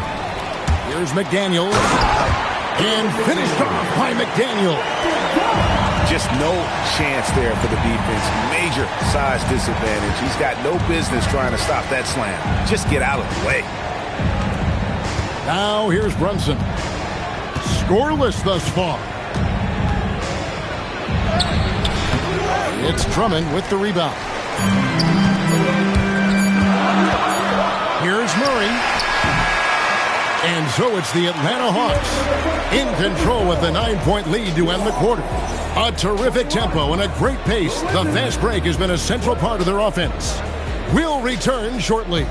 Here's McDaniels. And finished off by McDaniels. Just no chance there for the defense. Major size disadvantage. He's got no business trying to stop that slam. Just get out of the way. Now here's Brunson. Scoreless thus far. It's Drummond with the rebound. Here's Murray. And so it's the Atlanta Hawks in control with a 9-point lead to end the quarter. A terrific tempo and a great pace. The fast break has been a central part of their offense. We'll return shortly.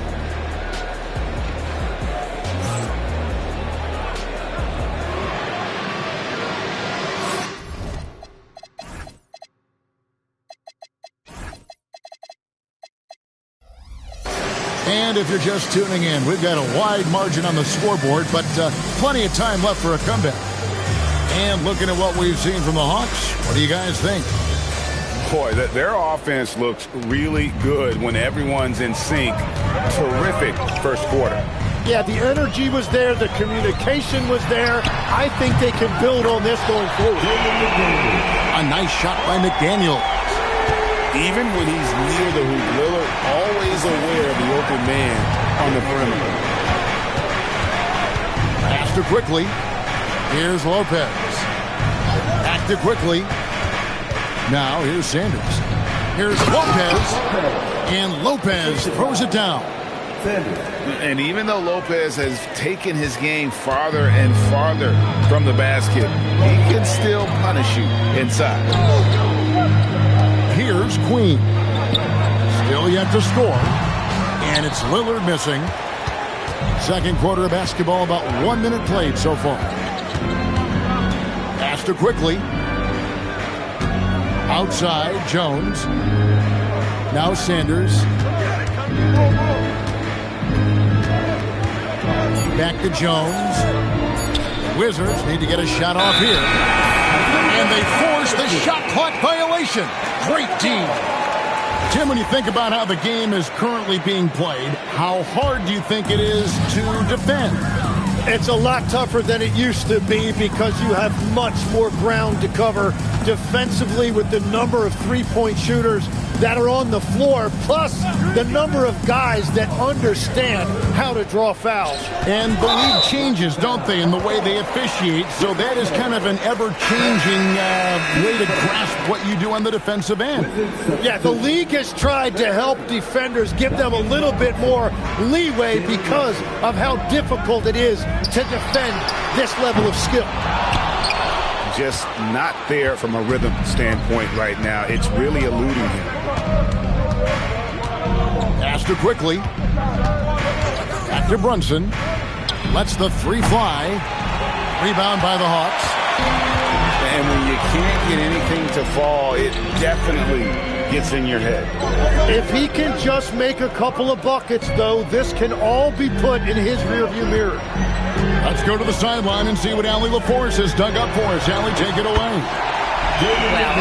And if you're just tuning in, we've got a wide margin on the scoreboard, but plenty of time left for a comeback. And looking at what we've seen from the Hawks, what do you guys think? Boy, their offense looks really good when everyone's in sync. Terrific first quarter. Yeah, the energy was there. The communication was there. I think they can build on this going forward. A nice shot by McDaniel. Even when he's near the hoop, Lillard always aware of the open man on the perimeter. Pass to Quickly. Here's Lopez. Back to Quickly. Now here's Sanders. Here's Lopez. And Lopez throws it down. And even though Lopez has taken his game farther and farther from the basket, he can still punish you inside. Here's Queen. Still yet to score. And it's Lillard missing. Second quarter of basketball, about 1 minute played so far. Pass to Quickly. Outside, Jones. Now Sanders. Back to Jones. Wizards need to get a shot off here. And they force the shot clock violation. Great team. Tim, when you think about how the game is currently being played, how hard do you think it is to defend? It's a lot tougher than it used to be because you have much more ground to cover defensively with the number of three-point shooters that are on the floor, plus the number of guys that understand how to draw fouls. And the league changes, don't they, in the way they officiate, so that is kind of an ever-changing way to grasp what you do on the defensive end. Yeah, the league has tried to help defenders, give them a little bit more leeway because of how difficult it is to defend this level of skill. Just not there from a rhythm standpoint right now. It's really eluding him. Pass to Quickly. Back to Brunson. Lets the three fly. Rebound by the Hawks. And when you can't get anything to fall, it definitely gets in your head. If he can just make a couple of buckets, though, this can all be put in his rearview mirror. Let's go to the sideline and see what Allie LaForce has dug up for us. Allie, take it away. Well,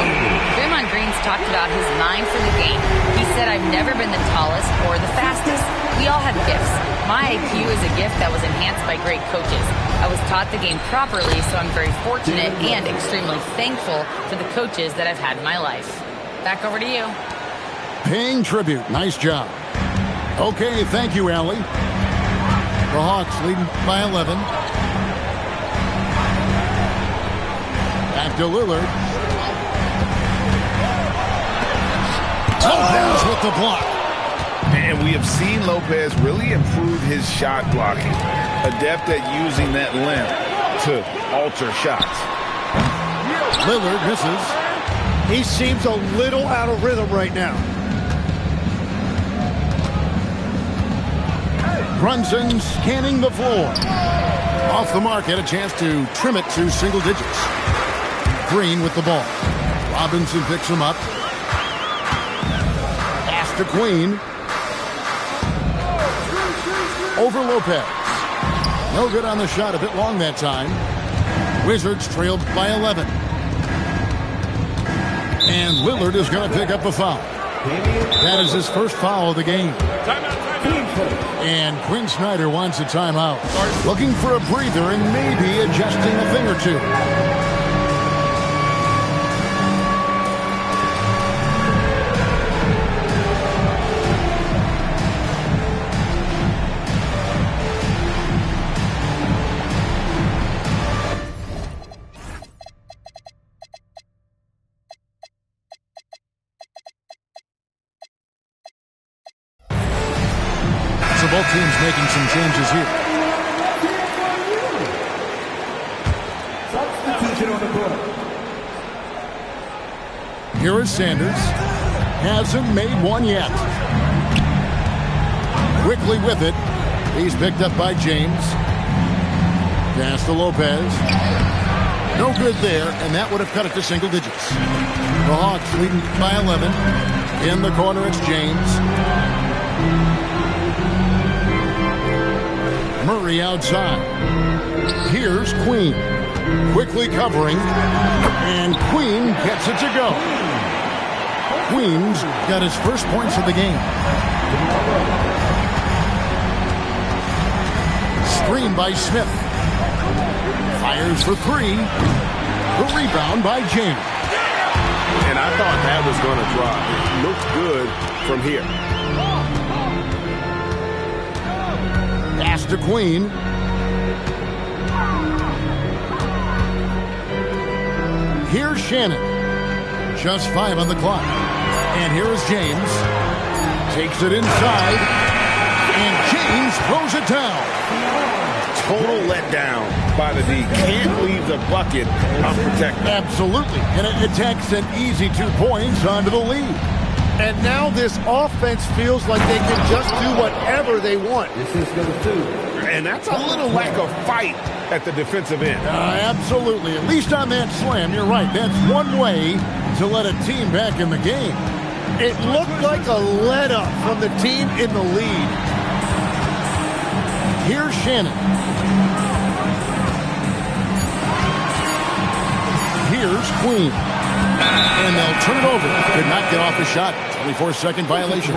Draymond Green's talked about his mind for the game. He said, I've never been the tallest or the fastest. We all have gifts. My IQ is a gift that was enhanced by great coaches. I was taught the game properly, so I'm very fortunate and extremely thankful for the coaches that I've had in my life. Back over to you. Paying tribute. Nice job. Okay, thank you, Allie. The Hawks leading by 11. Back to Lillard. Lopez with the block. And we have seen Lopez really improve his shot blocking. Adept at using that length to alter shots. Lillard misses. He seems a little out of rhythm right now. Brunson scanning the floor. Off the mark, had a chance to trim it to single digits. Green with the ball. Robinson picks him up. Pass to Queen. Over Lopez. No good on the shot, a bit long that time. Wizards trailed by 11. And Lillard is going to pick up a foul. That is his first foul of the game. And Quinn Snyder wants a timeout. Looking for a breather and maybe adjusting a thing or two. Both teams making some changes here. Substitution on the court. Here is Sanders. Hasn't made one yet. Quickly with it. He's picked up by James. Pass to Lopez. No good there, and that would have cut it to single digits. The Hawks leading by 11. In the corner, it's James. Murray outside. Here's Queen. Quickly covering. And Queen gets it to go. Queen's got his first points of the game. Screen by Smith. Fires for three. The rebound by James. And I thought that was going to drop. It looked good from here. Pass to Queen. Here's Shannon. Just 5 on the clock. And here is James. Takes it inside. And James throws it down. Total letdown by the D. Can't leave the bucket unprotected. Absolutely. And it takes an easy 2 points onto the lead. And now this offense feels like they can just do whatever they want. This is number 2. And that's a little lack of fight at the defensive end. Absolutely. At least on that slam, you're right. That's one way to let a team back in the game. It looked like a let-up from the team in the lead. Here's Shannon. Here's Queen. And they'll turn it over. Could not get off the shot. 24-second violation.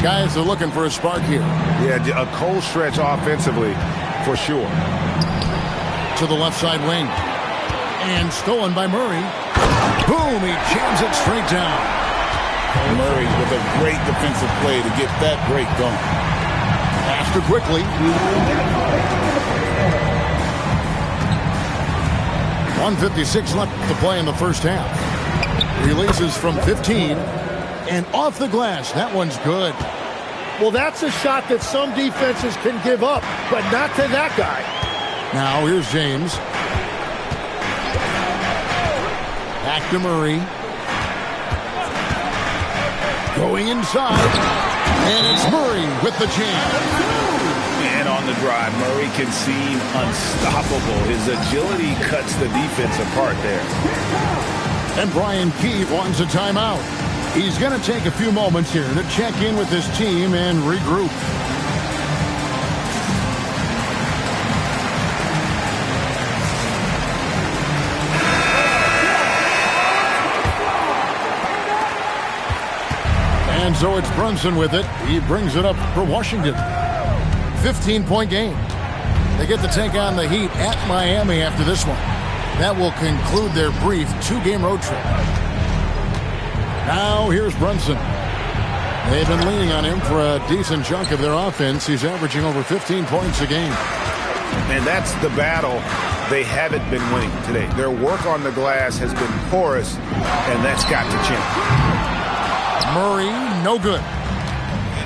Guys are looking for a spark here. Yeah, a cold stretch offensively, for sure. To the left side wing. And stolen by Murray. Boom, he jams it straight down. Murray with a great defensive play to get that break going. Faster quickly. 1:56 left to play in the first half. Releases from 15. And off the glass. That one's good. Well, that's a shot that some defenses can give up, but not to that guy. Now here's James. Back to Murray. Going inside. And it's Murray with the jam. And on the drive, Murray can seem unstoppable. His agility cuts the defense apart there. And Brian Keefe wants a timeout. He's going to take a few moments here to check in with his team and regroup. And so it's Brunson with it. He brings it up for Washington. 15-point game. They get to take on the Heat at Miami after this one. That will conclude their brief 2-game road trip. Now here's Brunson. They've been leaning on him for a decent chunk of their offense. He's averaging over 15 points a game. And that's the battle they haven't been winning today. Their work on the glass has been porous, and that's got to change. Murray, no good.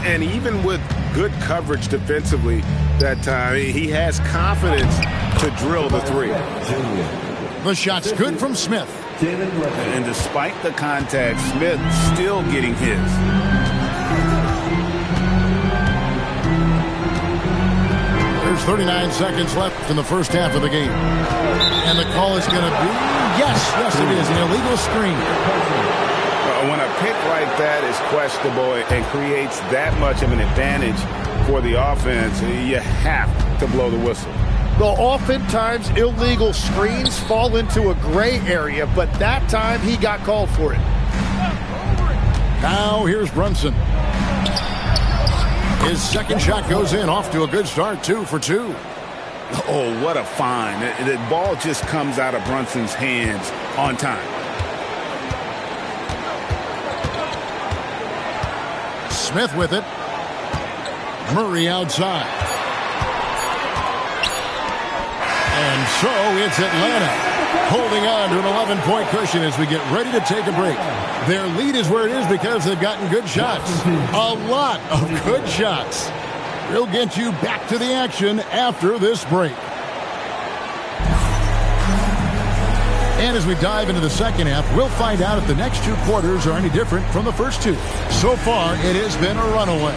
And even with good coverage defensively that time, he has confidence to drill the three. The shot's good from Smith. And despite the contact, Smith still getting his. There's 39 seconds left in the first half of the game. And the call is going to be, yes, it is, an illegal screen. When a pick like that is questionable and creates that much of an advantage for the offense, you have to blow the whistle. Well, oftentimes illegal screens fall into a gray area, but that time he got called for it. Now here's Brunson. His second shot goes in, off to a good start, 2 for 2. Oh, what a find. The ball just comes out of Brunson's hands on time. Smith with it. Murray outside. And so it's Atlanta holding on to an 11-point cushion as we get ready to take a break. Their lead is where it is because they've gotten good shots. A lot of good shots. We'll get you back to the action after this break. And as we dive into the second half, we'll find out if the next 2 quarters are any different from the first 2. So far, it has been a runaway.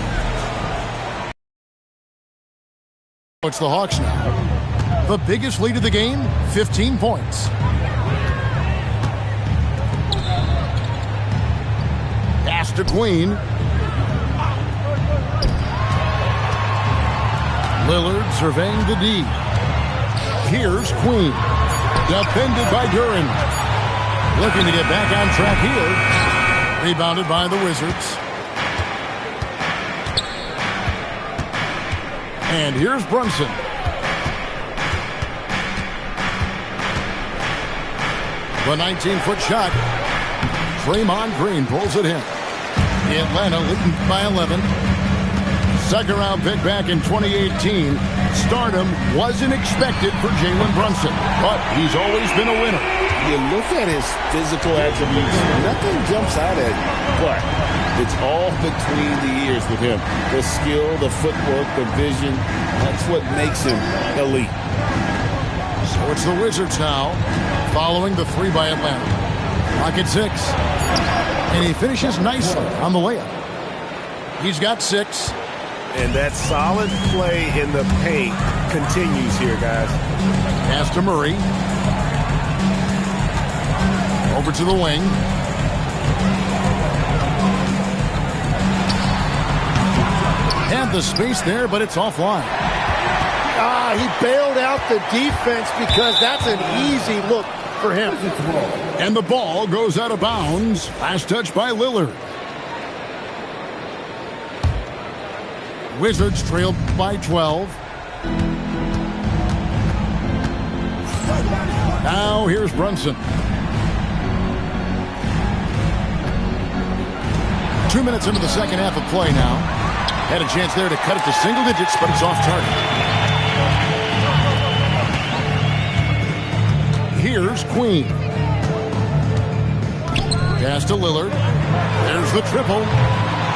It's the Hawks now. The biggest lead of the game, 15 points. Pass to Queen. Lillard surveying the D. Here's Queen. Defended by Duran. Looking to get back on track here. Rebounded by the Wizards. And here's Brunson. The 19-foot shot. Draymond Green pulls it in. Atlanta leading by 11. Second round pick back in 2018. Stardom wasn't expected for Jalen Brunson, but he's always been a winner. You look at his physical attributes, nothing jumps out at you, but it's all between the ears with him. The skill, the footwork, the vision, that's what makes him elite. So it's the Wizards now, following the 3 by Atlanta. Clock at 6. And he finishes nicely on the layup. He's got 6. And that solid play in the paint continues here, guys. Pass to Murray. Over to the wing. Had the space there, but it's offline. He bailed out the defense because that's an easy look for him. And the ball goes out of bounds. Last touch by Lillard. Wizards trailed by 12. Now here's Brunson. 2 minutes into the second half of play now. Had a chance there to cut it to single digits, but it's off target. Here's Queen. Pass to Lillard. There's the triple.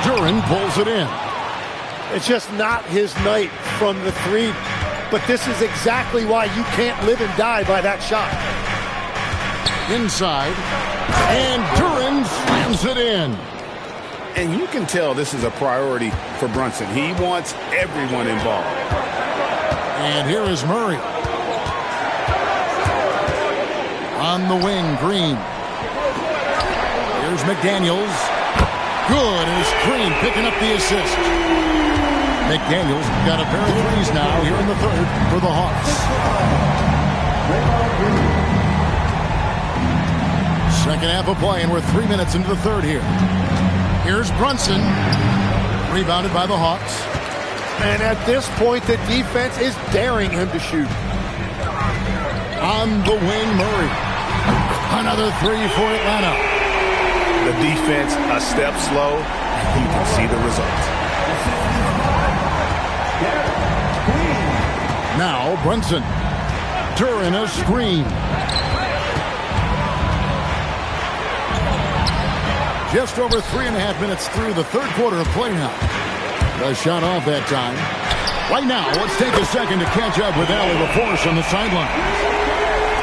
Duran pulls it in. It's just not his night from the 3, but this is exactly why you can't live and die by that shot. Inside, and Duran slams it in. And you can tell this is a priority for Brunson. He wants everyone involved. And here is Murray. On the wing, Green. Here's McDaniels. Good as Green picking up the assist. McDaniels got a pair of threes now here in the third for the Hawks. Second half of play, and we're 3 minutes into the third here. Here's Brunson. Rebounded by the Hawks. And at this point, the defense is daring him to shoot. On the wing, Murray. Another 3 for Atlanta. The defense a step slow. You can see the result. Now Brunson. Duran a screen. Just over 3.5 minutes through the third quarter of play now. The shot off that time. Right now, let's take a second to catch up with Allie LaForce on the sideline.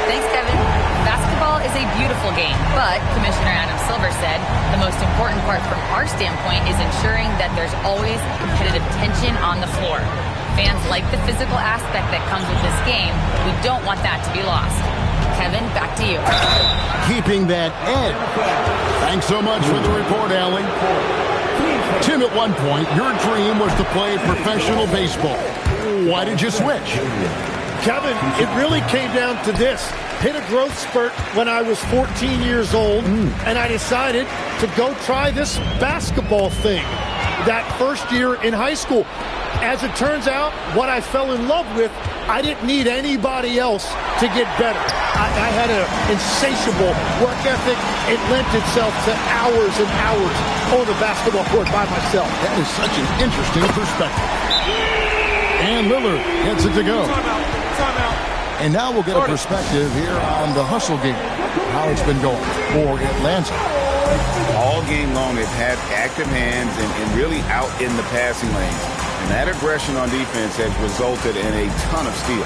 Thanks, Kevin. Basketball is a beautiful game, but Commissioner Adam Silver said the most important part from our standpoint is ensuring that there's always competitive tension on the floor. Fans like the physical aspect that comes with this game. We don't want that to be lost. Kevin, back to you. Keeping that edge. Thanks so much for the report, Allie. Tim, at one point, your dream was to play professional baseball. Why did you switch? Kevin, it really came down to this. Hit a growth spurt when I was 14 years old, and I decided to go try this basketball thing that first year in high school. As it turns out, what I fell in love with, I didn't need anybody else to get better. I had an insatiable work ethic. It lent itself to hours and hours on the basketball court by myself. That is such an interesting perspective. And Lillard gets it to go. And now we'll get a perspective here on the hustle game, how it's been going for Atlanta. All game long, they've had active hands and really out in the passing lanes. And that aggression on defense has resulted in a ton of steals.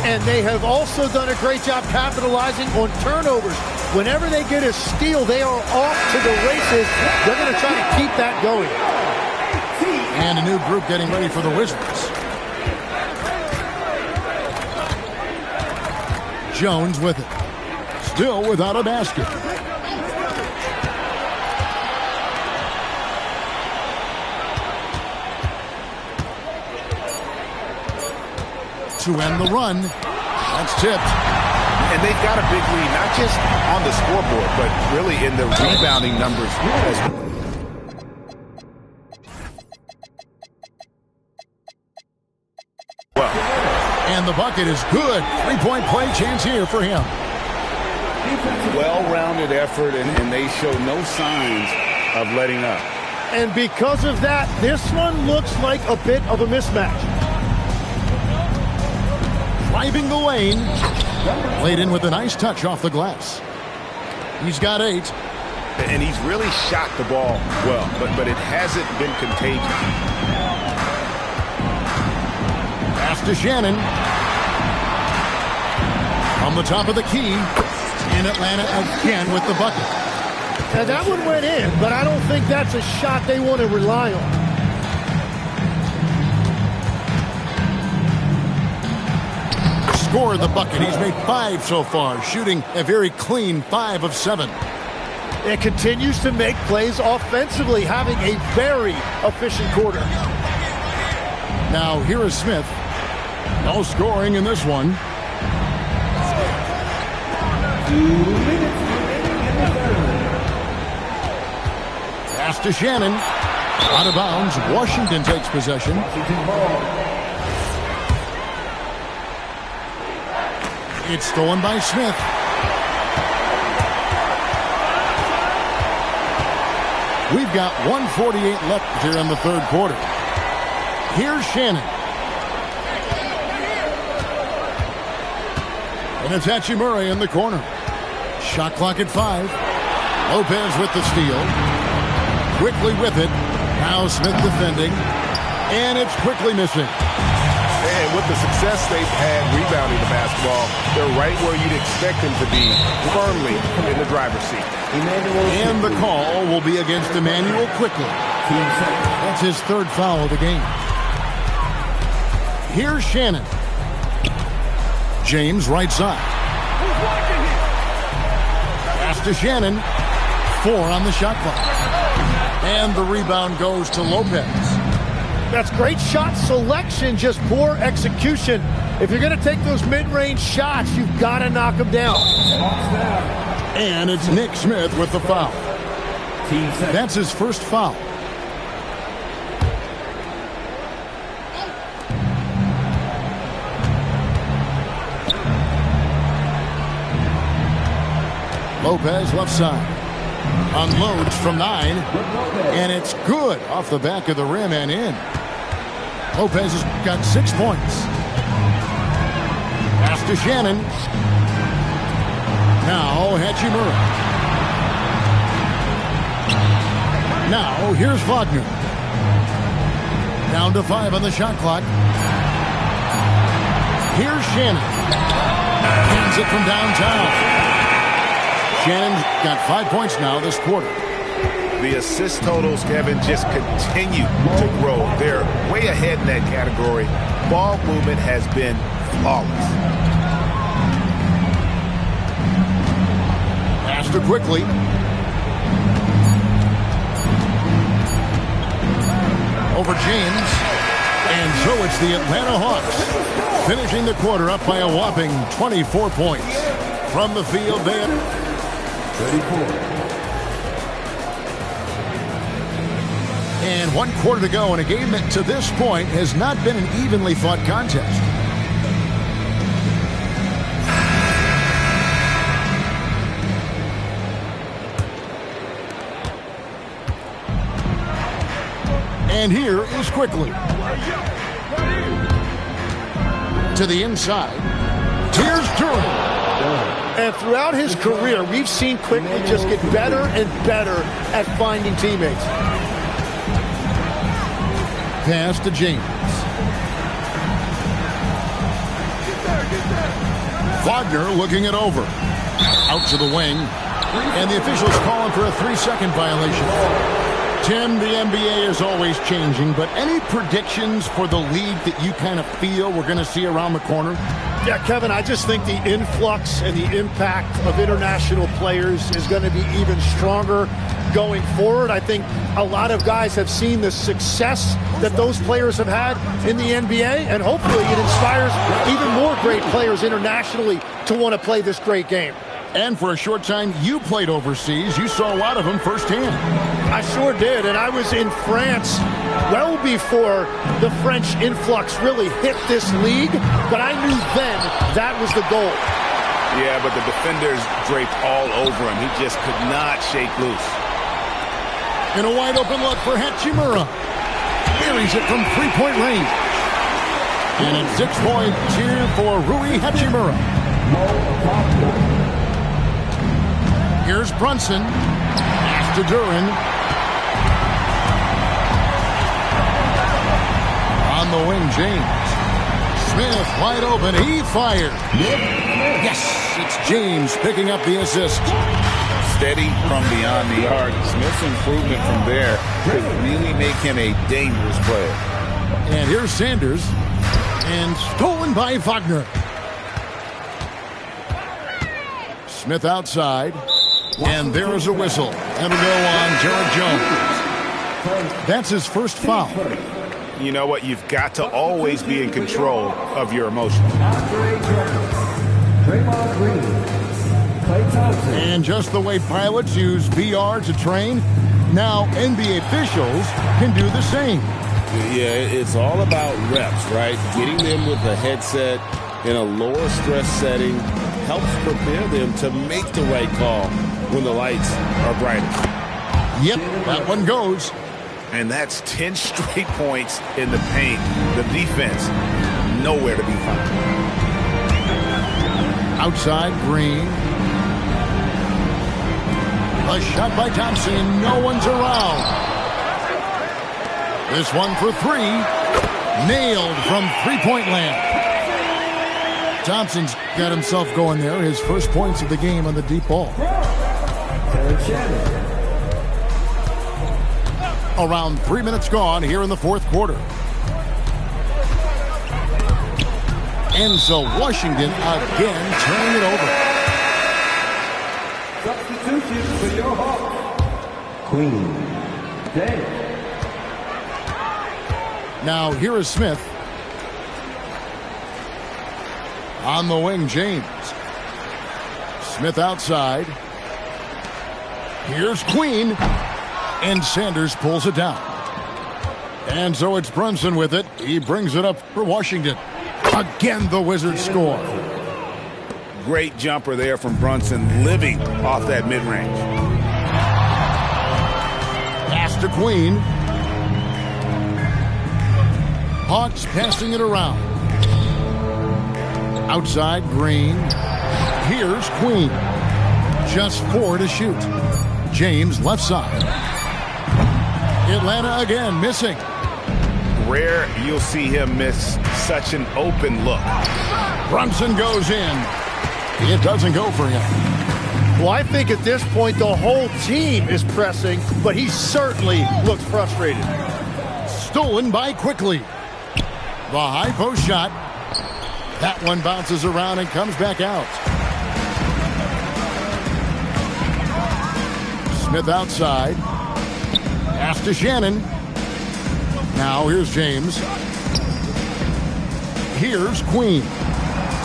And they have also done a great job capitalizing on turnovers. Whenever they get a steal, they are off to the races. They're going to try to keep that going. And a new group getting ready for the Wizards. Jones with it. Still without a basket. To end the run. That's tipped. And they've got a big lead, not just on the scoreboard, but really in the rebounding numbers as well. And the bucket is good. Three-point play chance here for him. Well-rounded effort, and they show no signs of letting up. And because of that, this one looks like a bit of a mismatch. Driving the lane. Played in with a nice touch off the glass. He's got 8. And he's really shot the ball well, but it hasn't been contagious. Pass to Shannon. On the top of the key. In Atlanta again with the bucket. Now that one went in, but I don't think that's a shot they want to rely on. Scored the bucket. He's made 5 so far, shooting a very clean 5 of 7. It continues to make plays offensively, having a very efficient quarter. Now here is Smith. No scoring in this one. 2 minutes remaining in the third. Pass to Shannon. Out of bounds. Washington takes possession. Washington ball. It's stolen by Smith. We've got 1:48 left here in the third quarter. Here's Shannon. And it's Hachimura in the corner. Shot clock at 5. Lopez with the steal. Quickly with it. Now Smith defending. And it's quickly missing. And with the success they've had rebounding the basketball, they're right where you'd expect them to be, firmly in the driver's seat. And the call will be against Emmanuel quickly. That's his 3rd foul of the game. Here's Shannon. James right side. Pass to Shannon. 4 on the shot clock. And the rebound goes to Lopez. That's great shot selection, just poor execution. If you're going to take those mid-range shots, you've got to knock them down. And it's Nick Smith with the foul. That's his first foul. Lopez left side. Unloads from 9. And it's good off the back of the rim and in. Lopez has got 6 points. Pass to Shannon. Now Hachimura. Now here's Wagner. Down to 5 on the shot clock. Here's Shannon. Hands it from downtown. Shannon's got 5 points now this quarter. The assist totals, Kevin, just continue to grow. They're way ahead in that category. Ball movement has been flawless. Pass to quickly. over James. And so it's the Atlanta Hawks finishing the quarter up by a whopping 24 points. From the field, they have 34. And 1 quarter to go in a game that to this point has not been an evenly fought contest. And here is Quickly. To the inside. Here's Durham. And throughout his career, we've seen Quickly just get better and better at finding teammates. Pass to James. Wagner looking it over. Out to the wing. And the officials calling for a 3-second violation. Tim, the NBA is always changing, but any predictions for the league that you kind of feel we're going to see around the corner? Yeah, Kevin, I just think the influx and the impact of international players is going to be even stronger going forward. I think a lot of guys have seen the success that those players have had in the NBA, and hopefully it inspires even more great players internationally to want to play this great game. And for a short time, you played overseas. You saw a lot of them firsthand. I sure did, and I was in France well before the French influx really hit this league, but I knew then that was the goal. Yeah, but the defenders draped all over him. He just could not shake loose. In a wide open look for Hachimura. Buries it from 3-point range. And it's 6 points here for Rui Hachimura. Here's Brunson. Pass to Duran. On the wing, James. Smith wide open. He fired. Yes, it's James picking up the assist. Steady from beyond the arc. Smith's improvement from there could really make him a dangerous player. And here's Sanders. And stolen by Wagner. Smith outside. And there is a whistle. That'll go on Jared Jones. That's his first foul. You know what? You've got to always be in control of your emotions. And just the way pilots use VR to train, now NBA officials can do the same. Yeah, it's all about reps, right? Getting them with a headset in a lower stress setting helps prepare them to make the right call when the lights are brightest. Yep, that one goes. And that's 10 straight points in the paint. The defense, nowhere to be found. Outside, Green. A shot by Thompson. No one's around. This one for 3. Nailed from 3-point land. Thompson's got himself going there. His first points of the game on the deep ball. Around 3 minutes gone here in the fourth quarter. And so Washington again turning it over. Substitution for your Hawks. Queen. Day. Now here is Smith. On the wing, James. Smith outside. Here's Queen. And Sanders pulls it down. And so it's Brunson with it. He brings it up for Washington. Again, the Wizards score. Great jumper there from Brunson, living off that mid-range. Pass to Queen. Hawks passing it around. Outside, Green. Here's Queen. Just 4 to shoot. James left side. Atlanta again missing. Rare you'll see him miss such an open look. Brunson goes in. It doesn't go for him. Well, I think at this point the whole team is pressing, but he certainly looks frustrated. Stolen by Quickly. The high post shot. That one bounces around and comes back out. Smith outside. Pass to Shannon. Now here's James. Here's Queen.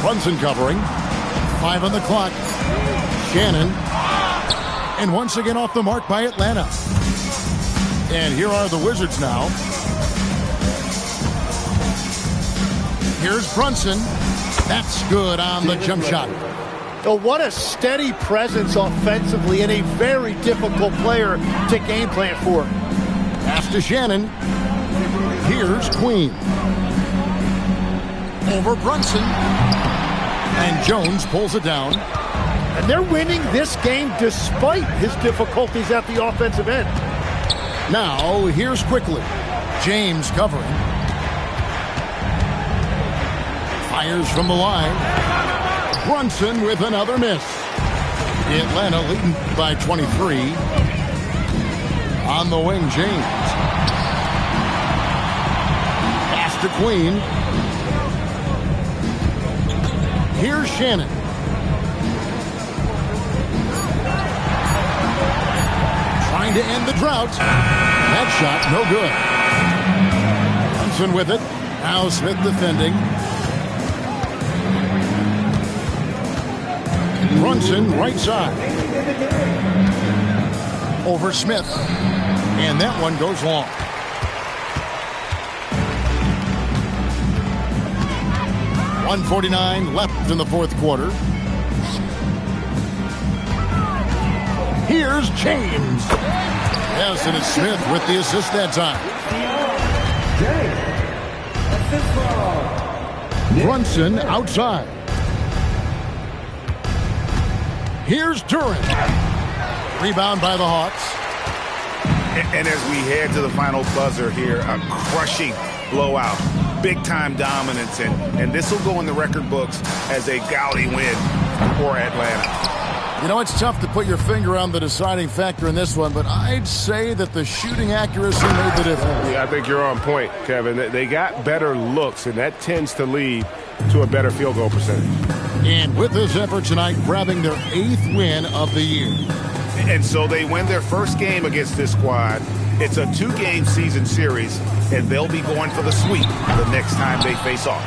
Brunson covering. 5 on the clock. Shannon. And once again off the mark by Atlanta. And here are the Wizards now. Here's Brunson. That's good on the jump shot. Oh, what a steady presence offensively and a very difficult player to game plan for. Pass to Shannon. Here's Queen. Over Brunson. And Jones pulls it down. And they're winning this game despite his difficulties at the offensive end. Now, here's Quickly. James covering. Fires from the line. Brunson with another miss. Atlanta leading by 23. On the wing, James. Pass to Queen. Here's Shannon. Trying to end the drought. That shot, no good. Brunson with it. Now Smith defending. Brunson, right side. Over Smith. And that one goes long. .149 left in the fourth quarter. Here's James. Yes, and it's Smith with the assist that time. Brunson outside. Here's Durant. Rebound by the Hawks. And as we head to the final buzzer here, a crushing blowout. Big-time dominance, and this will go in the record books as a gaudy win for Atlanta. You know, it's tough to put your finger on the deciding factor in this one, but I'd say that the shooting accuracy made the difference. Yeah, I think you're on point, Kevin. They got better looks, and that tends to lead to a better field goal percentage. And with this effort tonight, grabbing their 8th win of the year. And so they win their first game against this squad. It's a 2-game season series, and they'll be going for the sweep the next time they face off.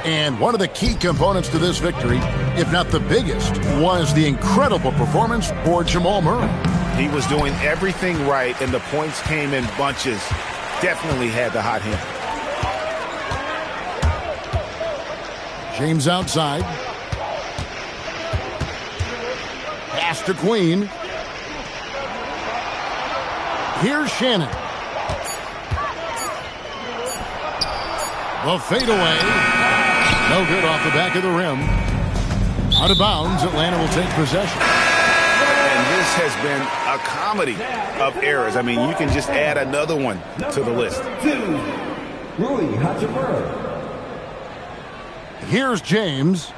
And one of the key components to this victory, if not the biggest, was the incredible performance for Jamal Murray. He was doing everything right, and the points came in bunches. Definitely had the hot hand. James outside. Pass to Queen. Here's Shannon. The fadeaway. No good off the back of the rim. Out of bounds, Atlanta will take possession. And this has been a comedy of errors. I mean, you can just add another one to the list. Rui Hachimura. Here's James.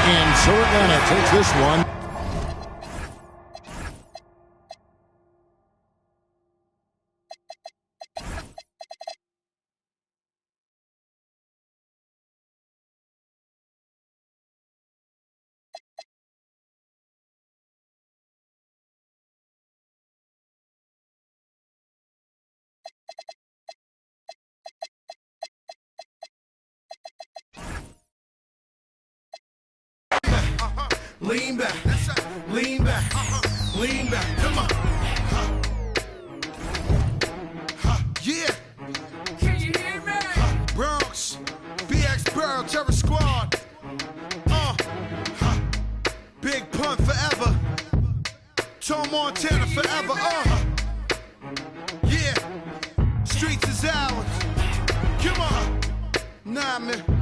And so Atlanta takes this one. Lean back, lean back, lean back, come on. Yeah. Can you hear me? Bronx, BX Burrow, Terror Squad. Big Pun forever. Tom Montana forever. Yeah. Streets is ours. Come on. Nah, man.